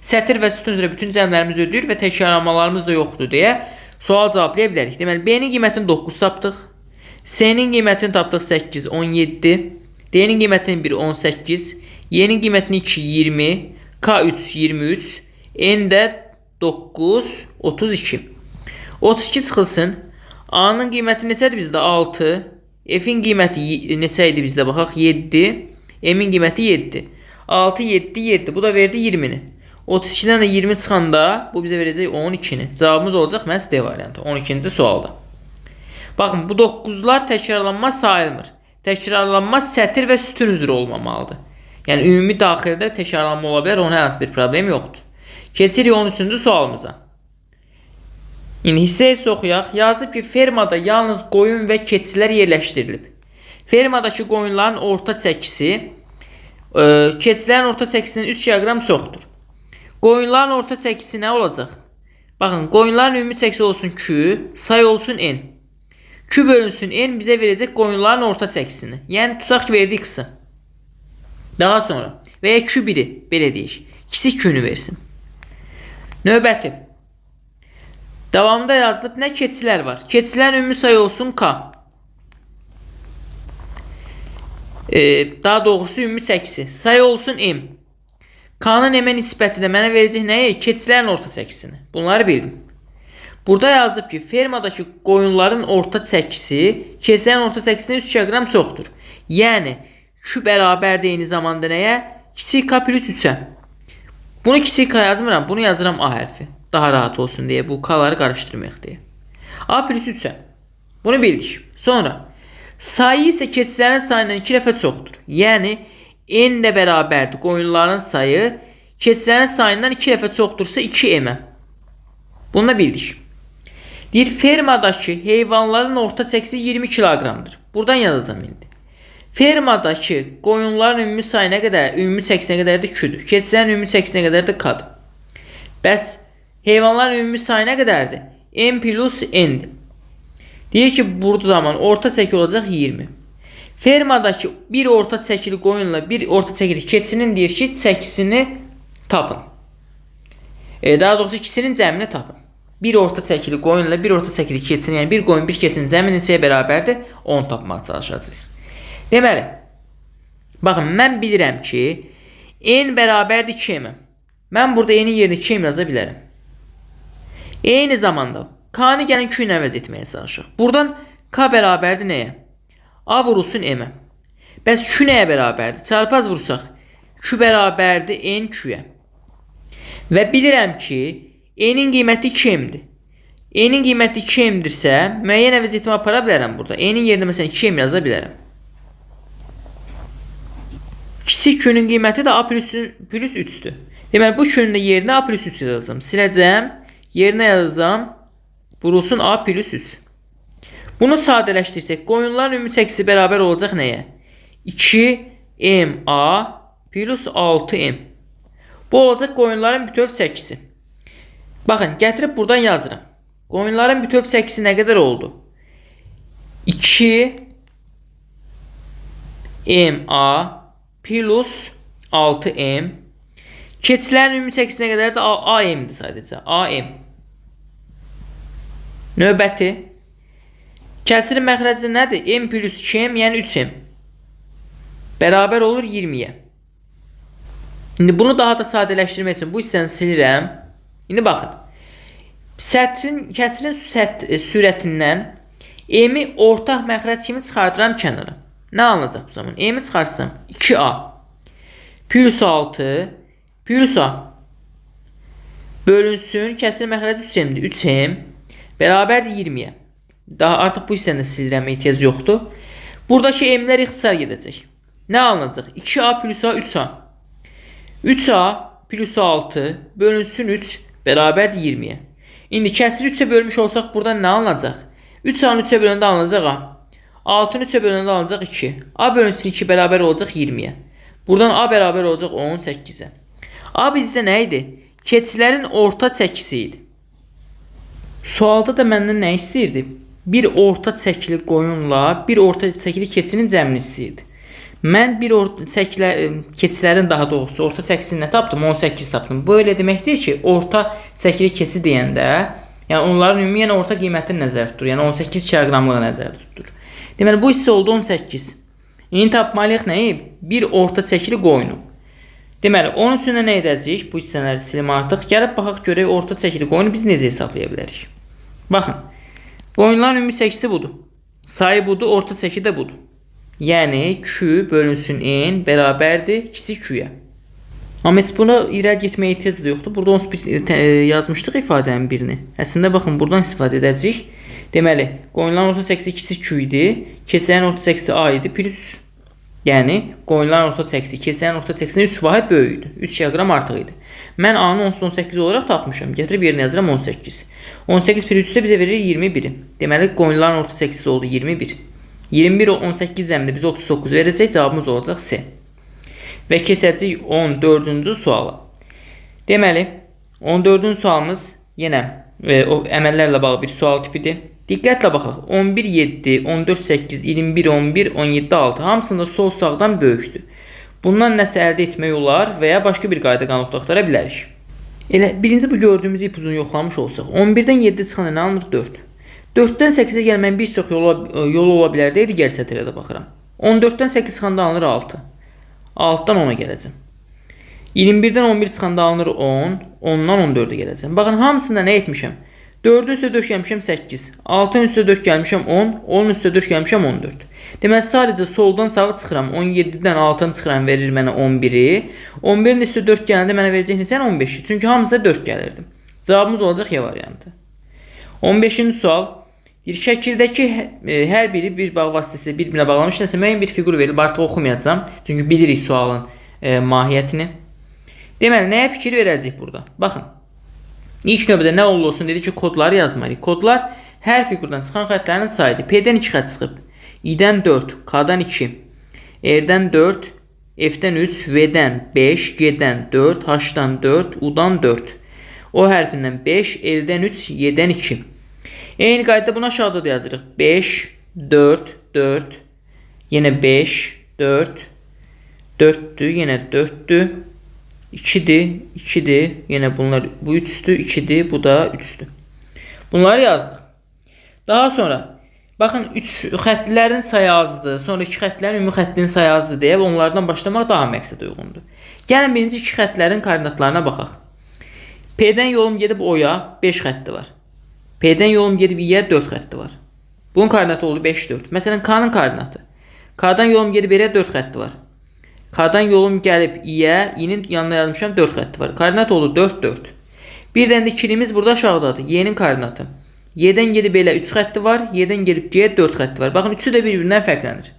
Sətir və sütun üzrə bütün cəmlərimiz ödəyir və təkrarlanmalarımız da yoxdur deyə sual cevablaya bilərik. Deməli, B-nin qiymətini 9 tapdıq. C-nin qiymətini tapdıq 8, 17. D-nin qiymətini 1, 18. Y-nin qiymətini 2, 20. K3, 23. N-də 9, 32. 32 çıxılsın. A-nın qiyməti neçədir bizdə? 6. F-in qiyməti neçə idi bizdə? Baxaq, 7. M-in qiyməti 7. 6, 7, 7. Bu da verdi 20-ni. 32-dən də 20 çıxanda bu bizə verəcək 12-ni. Cavabımız olacaq məhz D variantı. 12-ci sualda. Baxın, bu 9-lar təkrarlanmaz sayılmır. Təkrarlanmaz sətir və sütun üzrə olmamalıdır. Yəni, ümumi daxildə təkrarlanma ola bilər, ona heç bir problem yoxdur. Keçirik 13-cü sualımıza. İndi hissəyə oxuyaq. Yazıb ki, fermada yalnız qoyun və keçilər yerləşdirilib. Fermadakı qoyunların orta çəkisi, keçilərin orta çəkisindən 3 kiloqram çoxdur. Qoyunların orta çəkisi nə olacaq? Baxın, qoyunların ümumi çəkisi olsun Q, say olsun N. Q bölünsün N bizə verəcək qoyunların orta çəkisini. Yəni, tutaq ki, verdi X-ı. Daha sonra, və ya Q1-i, belə deyək, kiçik Q-nü versin. Növbəti. Davamında yazılıb nə keçilər var? Keçilərin ümumi sayı olsun K. Daha doğrusu ümumi çəkisi. Sayı olsun M. K-nın M-ə nisbəti də mənə verəcək nəyə? Keçilərin orta çəkisini. Bunları bildim. Burada yazıb ki, fermadakı qoyunların orta çəkisi keçilərin orta çəkisindən 3 kiloqram çoxdur. Yəni, Q bərabərdir eyni zamanda nəyə? Kiçik K plus 3-ə. Bunu kiçik K yazmıram, bunu yazıram A hərfi. Daha rahat olsun deyə, bu K-ları qarışdırmayaq deyə. A plus 3-ə. Bunu bildik. Sonra, sayı isə keçilərin sayından 2 dəfə çoxdur. Yəni, N də bərabərdir. Qoyunların sayı keçilərin sayından 2 dəfə çoxdursa 2M-ə. Bunu da bildik. Deyir, fermadakı heyvanların orta çəkisi 20 kiloqramdır. Buradan yazacağım indi. Fermadakı qoyunların ümumi sayına qədər, ümumi çəkisinə qədərdir Q-dür. Keçilərin ümumi çəkisinə qədərdir K-dır. Bəs Heyvanların ümumi sayı nə qədərdir? M plus N'dir. Deyir ki, burada zaman orta çəki olacaq 20. Fermadakı bir orta çəkili qoyunla bir orta çəkili keçinin deyir ki, çəkisini tapın. Daha doğrusu ikisinin cəmini tapın. Bir orta çəkili qoyunla bir orta çəkili keçinin, yəni bir qoyun bir keçinin cəmi neçəyə bərabərdir? 10 tapmağa çalışacağıq. Deməli, baxın, mən bilirəm ki, n bərabərdir 2m. Mən burada n'in yerinə 2m yaza bilərəm. Eyni zamanda k-nı gəlin q ilə əvəz etməyə çalışaq. Buradan k bərabərdir nəyə? A vurulsun m-ə. Bəs q nəyə bərabərdir? Çarpaz vursaq, q bərabərdir n q-yə. Və bilirəm ki, n'in qiyməti 2m'dir. N'in qiyməti 2m'dirsə, müəyyən əvəz etmə apara bilərəm burada. N'in yerinə məsələn 2m yaza bilərəm. Kiçik q-nün qiyməti də a plus 3'dür. Deməli, bu q-nün də yerinə a plus 3 yazacağım. Siləcəm, yerinə yazacağım, vurulsun a plus 3. Bunu sadələşdirsək, qoyunların ümumi çəkisi bərabər olacaq nəyə? 2ma plus 6m. Bu olacaq qoyunların bütöv çəkisi. Baxın, gətirib buradan yazıram. Qoyunların bütöv çəkisi nə qədər oldu? 2ma plus 6m. Keçilərin ümumi çəkisi nə qədərdir? AM-dir sadəcə. AM. Növbəti. Kəsirin məxrəci nədir? M plus 2m, yəni 3m. Bərabər olur 20-yə. İndi bunu daha da sadələşdirmək üçün bu hissəni silirəm. İndi baxın. Kəsirin sürətindən m-i ortaq məxrəc kimi çıxardıram kənara. Nə alınacaq bu zaman? M-i çıxarsam 2a plus 6 plus a bölünsün. Kəsirin məxrəci 3m-dir. 3m bərabərdir 20-yə. Daha artıq bu hissəni silirəm, ehtiyac yoxdur. Buradakı m-lər ixtisar gedəcək. Nə alınacaq? 2a plus a 3a. 3a plus 6 bölünsün 3 bərabərdir 20-yə. İndi kəsiri 3'ə bölmüş olsaq buradan nə alınacaq? 3a'nı 3'ə bölündə alınacaq a. 6'nı 3'ə bölündə alınacaq 2. A bölünsün 2 bərabər olacaq 20-yə. Buradan a bərabər olacaq 18-ə. A bizdə nə idi? Keçilərin orta çəkisi idi. Sualda da məndən nə istəyirdi? Bir orta çəkili qoyunla bir orta çəkili keçinin cəmini istəyirdi. Mən bir keçilərin daha doğrusu orta çəkisini nə tapdım? 18 tapdım. Bu elə deməkdir ki, orta çəkili keçi deyəndə, yəni onların ümumi yəni orta qiymətini nəzərdə tutur. Yəni 18 kiloqramlığı nəzərdə tutur. Deməli, bu hissə oldu 18. İndi tapmalıyıq nəyi? Bir orta çəkili qoyunu. Deməli, onun üçün nə edəcəyik? Bu hissələri silim artıq. Gəlib baxaq görək orta çəkili qoyunu biz necə hesablaya bilərik? Baxın, qoyunların ümumi çəkisi budur. Sayı budur, orta çəki də budur. Yəni, q bölünsün n bərabərdir kiçik q-yə. Amma heç buna irəli getməyə ehtiyac da yoxdur. Burada 11 yazmışdıq ifadənin birini. Əslində, baxın, buradan istifadə edəcəyik. Deməli, qoyunların orta çəkisi kiçik q idi. Keçilərin orta çəkisi a idi. Plus, yəni, qoyunların orta çəkisi keçilərin orta çəkisindən 3 vahid böyük idi. 3 kiloqram artıq idi. Mən a-nı 18 olaraq tapmışam. Gətirib yerinə yazıram 18. 18 plus 3-də bizə verir 21. Deməli, qoyunların orta çəkisi oldu 21. 21 o 18 cəmdə bizə 39 verəcək, cavabımız olacaq C. Və keçəcək 14-cü suala. Deməli, 14-cü sualımız yenə o əməllərlə bağlı bir sual tipidir. Diqqətlə baxaq. 11, 7, 14, 8, 21, 11, 17, 6 hamısında sol sağdan böyükdür. Bundan nəsə əldə etmək olar və ya başqa bir qayda qanuqda axtara bilərik. Elə birinci bu gördüyümüz ipucunu yoxlamış olsaq, 11-dən 7 çıxanda nə alınır? 4. 4-dən 8-ə gəlməyən bir çox yolu ola bilər deyə digər sətirə də baxıram. 14-dən 8 çıxanda alınır 6. 6-dan 10-a gələcəm. 21-dən 11 çıxanda alınır 10. 10-dan 14-ə gələcəm. Baxın, hamısında nə etmişəm? 4-ün üstə 4 gəlmişəm 8. 6-ın üstə 4 gəlmişəm 10. 10-un üstə 4 gəlmişəm 14. Deməli, sadəcə soldan sağa çıxıram. 17-dən 6-nı çıxıram, verir mənə 11-i. 11-in üstə 4 gələndə mənə verəcək neçə? 15-i. Çünki hamısında 4 gəlirdi. Cavabımız olacaq Y variantı. 15-ci sual. Şəkildəki hər biri bir bağ vasitəsilə bir-birinə bağlanmış nəsə müəyyən bir fiqur verilib. Artıq oxumayacağam. Çünki bilirik sualın mahiyyətini. Deməli, nəyə fikir verəcəyik burada? Baxın. İlk növbədə nə olsun dedi ki, kodları yazmalıyıq. Kodlar hər fiqurdan çıxan xətlərin sayıdır. P-dən 2 xət çıxıb. I-dən 4, K-dan 2, R-dən 4, F-dən 3, V-dən 5, G-dən 4, H-dan 4, U-dan 4. O hərfindən 5, L-dən 3, Y-dən 2. Eyni qaydada bunu aşağıda da yazırıq. 5, 4, 4, yenə 5, 4, 4'dür, yenə 4'dür, 2'dir, 2'dir, yenə bunlar, bu 3'dür, 2'dir, bu da 3'dür. Bunları yazdık. Daha sonra, baxın 3 xətlilərin sayı azdır, sonra 2 xətlilərin ümumi xətlinin sayı azdır deyə onlardan başlamaq daha məqsəd uyğundur. Gəlin birinci 2 xətlilərin koordinatlarına baxaq. P-dən yolum gedib O-ya 5 xətti var. P-dən yolum gedib I-yə 4 xətti var. Bunun koordinatı oldu 5, 4. Məsələn, K-nın koordinatı. K-dan yolum gedib R-yə 4 xətti var. K-dan yolum gəlib I-yə, I-nin yanına yazmışam 4 xətti var. Koordinat oldu 4, 4. Bir dənə də ikilimiz burada aşağıdadır. Y-nin koordinatı. Y-dən gedib elə 3 xətti var. Y-dən gedib G-yə 4 xətti var. Baxın, üçü də bir-birindən fərqlənir.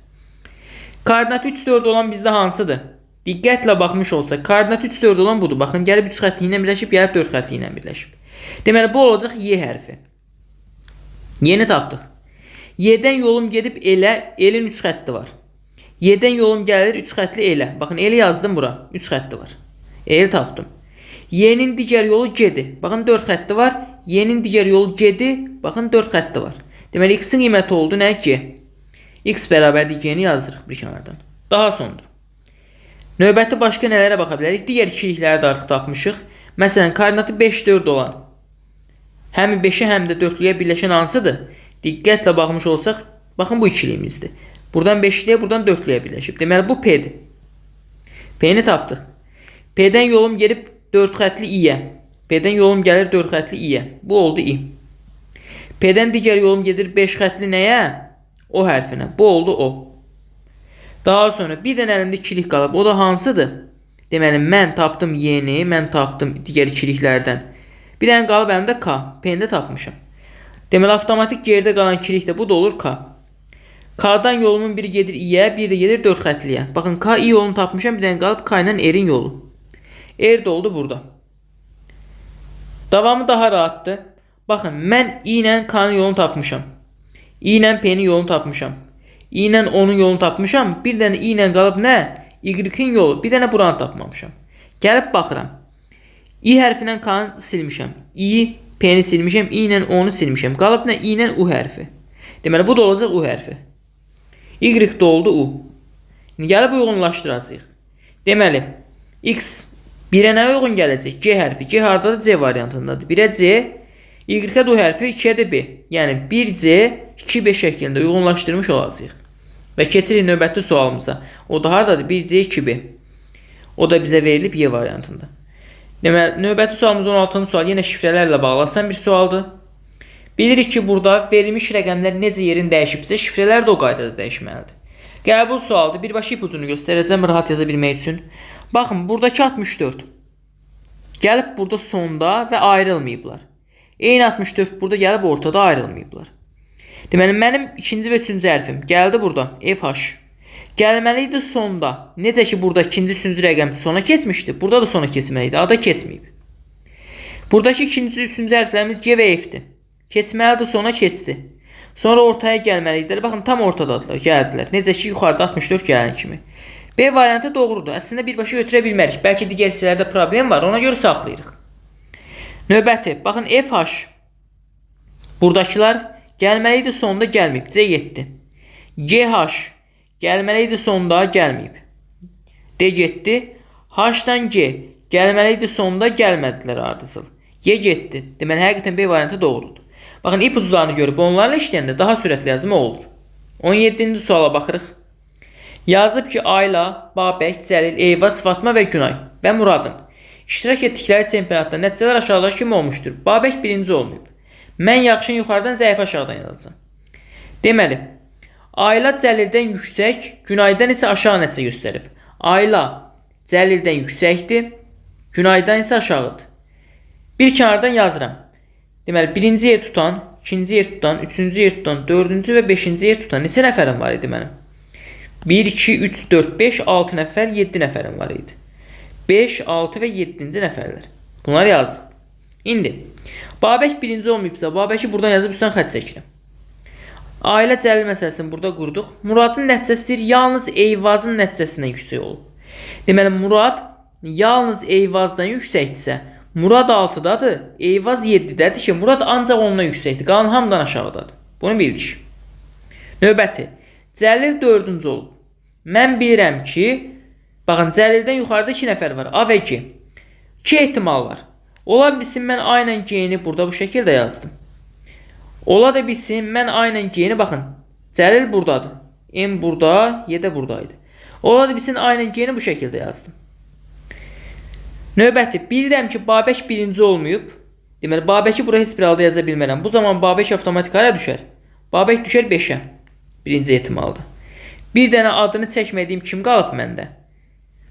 Koordinatı 3, 4 olan bizdə hansıdır? Diqqətlə baxmış olsa, koordinatı 3, 4 olan budur. Baxın, gəlib 3 xətti ilə birləşib, gəlib 4 xətti ilə birləşib. Deməli, bu olacaq Y hərfi. Yeni tapdıq. Y-dən yolum gedib elə, L-in 3 xətti var. Y-dən yolum gəlir 3 xətli elə. Baxın, L yazdım bura. 3 xətti var. L tapdım. Y-nin digər yolu G-dir. Baxın, 4 xətti var. Y-nin digər yolu G-dir. Baxın, 4 xətti var. Deməli, X-in qiyməti oldu nə? G. X bərabərdir G-ni yazırıq bir kənardan. Daha sonra. Növbəti başqa nələrə baxa bilərik? Digər ikilikləri də artıq tapmışıq. Məsələn, koordinatı 5, 4 olan. Həm 5-ə, həm də 4-lüyə birləşən hansıdır? Diqqətlə baxmış olsaq, baxın bu ikiliyimizdir. Buradan 5-liyə, buradan 4-lüyə birləşib. Deməli, bu P-dir. P-ni tapdıq. P-dən yolum gelib 4 xətli I-yə. P-dən yolum gəlir 4 xətli I-yə. Bu oldu I. P-dən digər yolum gedir 5 xətli nəyə? O hərfinə. Bu oldu O. Daha sonra bir dənə əlimdə ikilik qalıb. O da hansıdır? Deməli, mən tapdım Y-ni, mən tapdım digər ikiliklərdən. Bir dənə qalıb əlimdə K. P-ni də tapmışam. Deməli, avtomatik geridə qalan ikilik də bu da olur K. K-dan yolumun biri gedir I-yə, biri də gedir 4 xətliyə. Baxın, K, I yolunu tapmışam. Bir dənə qalıb K ilə R-in yolu. R də oldu burada. Davamı daha rahatdır. Baxın, mən I ilə K-nın yolunu tapmışam. I ilə P-nin yolunu tapmışam. I ilə onun yolunu tapmışam. Bir dənə I ilə qalıb nə? Y-in yolu. Bir dənə buranı tapmamışam. Gəlib baxıram. I hərfindən K-nı silmişəm. I, P-ni silmişəm. I ilə onu silmişəm. Qalıb nə? I ilə U hərfi. Deməli, bu da olacaq U hərfi. Y də oldu U. Gəlib uyğunlaşdıracağıq. Deməli, X 1-ə nə uyğun gələcək? C hərfi. C haradadır? C variantındadır. 1-ə C, Y-ə U hərfi, 2-ə də B. Yəni 1C, 2B şəklində uyğunlaşdırmış olacaq. Və keçirik növbəti sualımıza. O da haradadır? 1C, 2B. O da bizə verilib Y variantında. Deməli, növbəti sualımız 16-cı sual. Yenə şifrələrlə bağlasan bir sualdır. Bilirik ki, burada verilmiş rəqəmlər necə yerin dəyişibsə, şifrələr də o qaydada dəyişməlidir. Qəbul sualdır. Birbaşa ipucunu göstərəcəm rahat yaza bilmək üçün. Baxın, buradakı 64. Gəlib burada sonda və ayrılmayıblar. Eyni 64 burada gəlib ortada ayrılmayıblar. Deməli, mənim ikinci və üçüncü hərfim gəldi burada. FH. Gəlməli idi sonda. Necə ki, burada ikinci, üçüncü rəqəm sona keçmişdi. Burada da sona keçməli idi. Ada keçməyib. Buradakı ikinci, üçüncü hərflərimiz G və F'dir. Keçməlidir, sona keçdi. Sonra ortaya gəlməli idilər. Baxın, tam ortadadılar, gəldilər. Necə ki, yuxarıda 64 gələn kimi. B variantı doğrudur. Əslində birbaşa götürə bilmərik. Bəlkə digər hissələrdə problem var. Ona görə saxlayırıq. Növbəti. Baxın, FH. Buradakılar gəlməli idi, sonda gəlməyib. C7. GH. Gəlməli idi, sonda gəlməyib. D getdi. H-dan G. Gəlməli idi, sonda gəlmədilər ardıcıl. Y getdi. Deməli, həqiqətən B variantı doğrudur. Baxın, ipuclarını görüb onlarla işləyəndə daha sürətli yazma olur. 17-ci suala baxırıq. Yazıb ki, Ayla, Babək, Cəlil, Eyvaz, Fatma və Günay və Muradın iştirak etdikləri çempionatda nəticələr aşağıdakı kimi olmuşdur. Babək birinci olmayıb. Mən yaxşın yuxarıdan, zəif aşağıdan yazacağım. Deməli, Ayla Cəlildən yüksək, Günaydan isə aşağı nəticə göstərib. Ayla Cəlildən yüksəkdir, Günaydan isə aşağıdır. Bir kənardan yazıram. Deməli, birinci yer tutan, ikinci yer tutan, üçüncü yer tutan, dördüncü və beşinci yer tutan neçə nəfərim var idi mənim? 1, 2, 3, 4, 5, 6 nəfər, 7 nəfərim var idi. 5, 6 və 7-ci nəfərlər. Bunları yazdıq. İndi, Babək birinci olmayıbsa, Babəki buradan yazıb üstdən xətt çəkirəm. Ailə Cəlil məsələsini burada qurduq. Muradın nəticəsi yalnız Eyvazın nəticəsindən yüksək olub. Deməli, Murad yalnız Eyvazdan yüksəkdirsə, Murad 6-dadır. Eyvaz 7-dədir ki, Murad ancaq ondan yüksəkdir. Qalan hamıdan aşağıdadır. Bunu bildik. Növbəti. Cəlil 4-cü olub. Mən bilirəm ki, baxın, Cəlildən yuxarıda 2 nəfər var. A və G. 2 ehtimal var. Ola bilsin, mən A ilə G-ni burada bu şəkildə yazdım. Ola da bilsin, mən A ilə G-ni, baxın, Cəlil buradadır. M burada, Y də buradaydı. Ola da bilsin, A ilə G-ni bu şəkildə yazdım. Növbəti, bilirəm ki, Babək 1-ci olmayıb. Deməli, Babəki bura heç bir halda yaza bilmərəm. Bu zaman Babək avtomatik hara düşər? Babək düşər 5-ə. Birinci ehtimalda. Bir dənə adını çəkmədiyim kim qalıb məndə?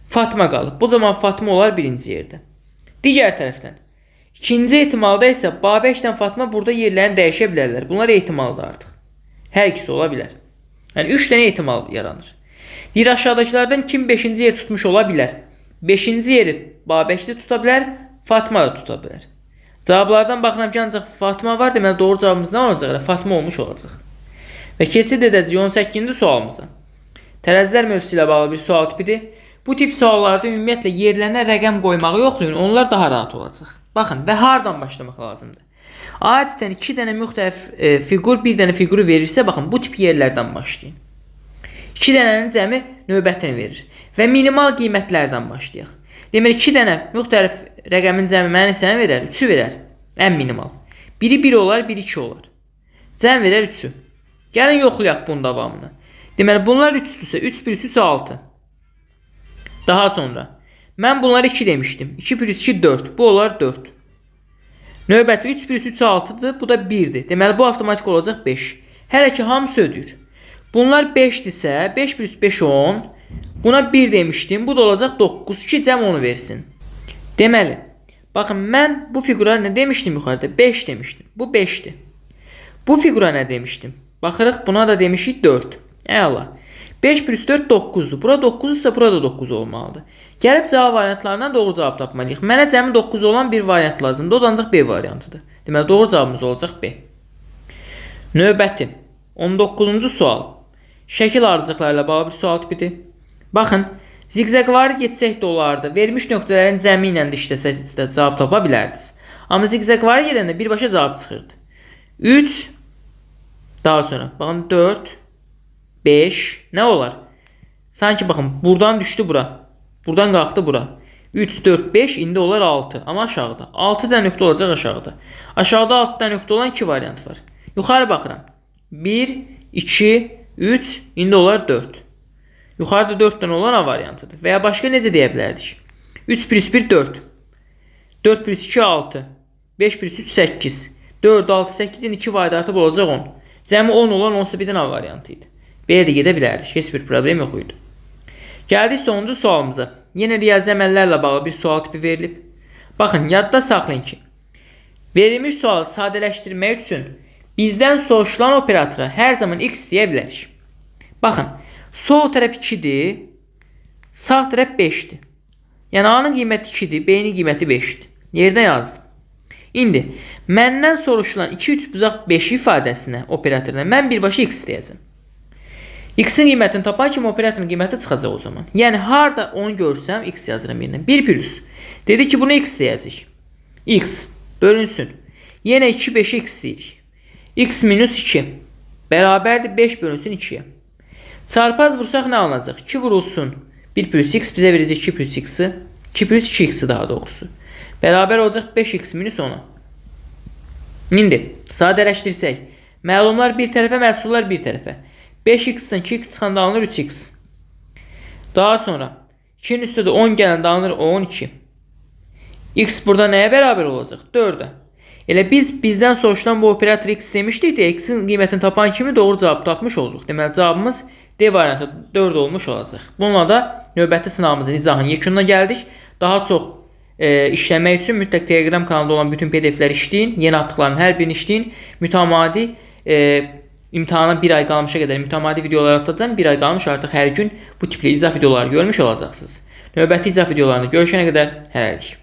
Fatma qalıb. Bu zaman Fatma olar birinci yerdə. Digər tərəfdən. İkinci ehtimalda isə Babəklə Fatma burada yerlərini dəyişə bilərlər. Bunlar ehtimaldır artıq. Hər ikisi ola bilər. Yəni 3 dənə ehtimal yaranır. Bir aşağıdakılardan kim 5-ci yer tutmuş ola bilər? 5-ci yeri Babəkli tuta bilər, Fatma da tuta bilər. Cavablardan baxıram ki, ancaq Fatma var. Deməli, doğru cavabımız nə olacaq? Fatma olmuş olacaq. Və keçid edəcəyik 18-ci sualımıza. Tərəzilər mövzusu ilə bağlı bir sual tipidir. Bu tip suallarda ümumiyyətlə yerlərinə rəqəm qoymağı yoxlayın, onlar daha rahat olacaq. Baxın, və hardan başlamaq lazımdır? Adətən 2 dənə müxtəlif fiqur, 1 dənə fiquru verirsə, baxın, bu tip yerlərdən başlayın. 2 dənənin cəmi növbətini verir və minimal qiymətlərdən başlayaq. Deməli, 2 dənə müxtəlif rəqəmin cəmi mənə neçəni verər? 3-ü verər, ən minimal. Biri 1 olar, biri 2 olar. Cəm verər 3-ü. Gəlin yoxlayaq bunun davamını. Deməli, bunlar 3-dürsə, 3 plus 3 6. Daha sonra, mən bunları 2 demişdim. 2 plus 2 4, bu olar 4. Növbəti 3 plus 3 6-dır, bu da 1-dir. Deməli, bu avtomatik olacaq 5. Hələ ki, hamısı ödür. Bunlar 5-dirsə, 5 plus 5 10. Buna 1 demişdim, bu da olacaq 9 ki, cəm onu versin. Deməli, baxın, mən bu fiqura nə demişdim yuxarıda? 5 demişdim. Bu 5-dir. Bu fiqura nə demişdim? Baxırıq, buna da demişik 4. Əla. 5 plus 4 9-dur. Bura 9-dursa, bura da 9 olmalıdır. Gəlib cavab variantlarından doğru cavab tapmalıyıq. Mənə cəmi 9 olan bir variant lazımdır. O da ancaq B variantıdır. Deməli, doğru cavabımız olacaq B. Növbəti. 19-cu sual. Şəkil ardıcıqları ilə bağlı bir sual tipidir. Baxın, ziqzaqvari getsək də olardı. Vermiş nöqtələrin cəmi ilə də işləsək də cavab tapa bilərdiniz. Amma ziqzaqvari gedəndə birbaşa cavab çıxırdı. 3, daha sonra, baxın, 4, 5, nə olar? Sanki, baxın, buradan düşdü bura. Buradan qalxdı bura. 3, 4, 5, indi olar 6. Amma aşağıda. 6 dənə nöqtə olacaq aşağıda. Aşağıda 6 dənə nöqtə olan 2 variant var. Yuxarı baxıram. 1, 2, 3, indi olar 4. Yuxarıda 4 dənə olan A variantıdır. Və ya başqa necə deyə bilərdik? 3 plus 1, 4. 4 plus 2, 6. 5 plus 3, 8. 4, 6, 8-in 2 variantı olacaq 10. Cəmi 10 olan 11 bir dənə A variantı idi. Belə də gedə bilərdik. Heç bir problem yox idi. Gəldik sonuncu sualımıza. Yenə riyazi əməllərlə bağlı bir sual tipi verilib. Baxın, yadda saxlayın ki, verilmiş sualı sadələşdirmək üçün bizdən soruşulan operatora hər zaman x deyə bilərik. Baxın, sol tərəf 2-dir, sağ tərəf 5-dir. Yəni A-nın qiyməti 2-dir, B-nin qiyməti 5-dir. Yerdə yazdım. İndi, məndən soruşulan 2, 3 buzaq 5 ifadəsinə, operatoruna mən birbaşa x deyəcəm. X-in qiymətini tapan kimi operatorun qiyməti çıxacaq o zaman. Yəni, harada onu görsəm, x yazıram yerinə. 1 plus. Dedi ki, bunu x deyəcək. X bölünsün. Yenə 2, 5-i x deyirik. X minus 2 bərabərdir 5 bölünsün 2-yə. Çarpaz vursaq nə alınacaq? 2 vurulsun 1 plus x bizə verəcək 2 plus x-i. 2 plus 2x-i daha doğrusu. Bərabər olacaq 5x minus 10-a. İndi, sadələşdirsək. Məlumlar bir tərəfə, məhsullar bir tərəfə. 5x-dən 2x çıxanda alınır 3x. Daha sonra 2-nin üstə də 10 gələndə alınır 12. X burada nəyə bərabər olacaq? 4-ə. Elə bizdən soruşulan bu operator x demişdik də, x-in qiymətini tapan kimi doğru cavab tapmış olduq. Deməli, cavabımız D variantı 4 olmuş olacaq. Bununla da növbəti sınavımızın izahının yekununa gəldik. Daha çox işləmək üçün mütləq Telegram kanalında olan bütün PDF-ləri işləyin. Yeni atdıqların hər birini işləyin. Mütəmadi imtahana bir ay qalmışa qədər mütəmadi videolar atacağım. Bir ay qalmış artıq hər gün bu tipli izah videoları görmüş olacaqsınız. Növbəti izah videolarında görüşənə qədər hələlik.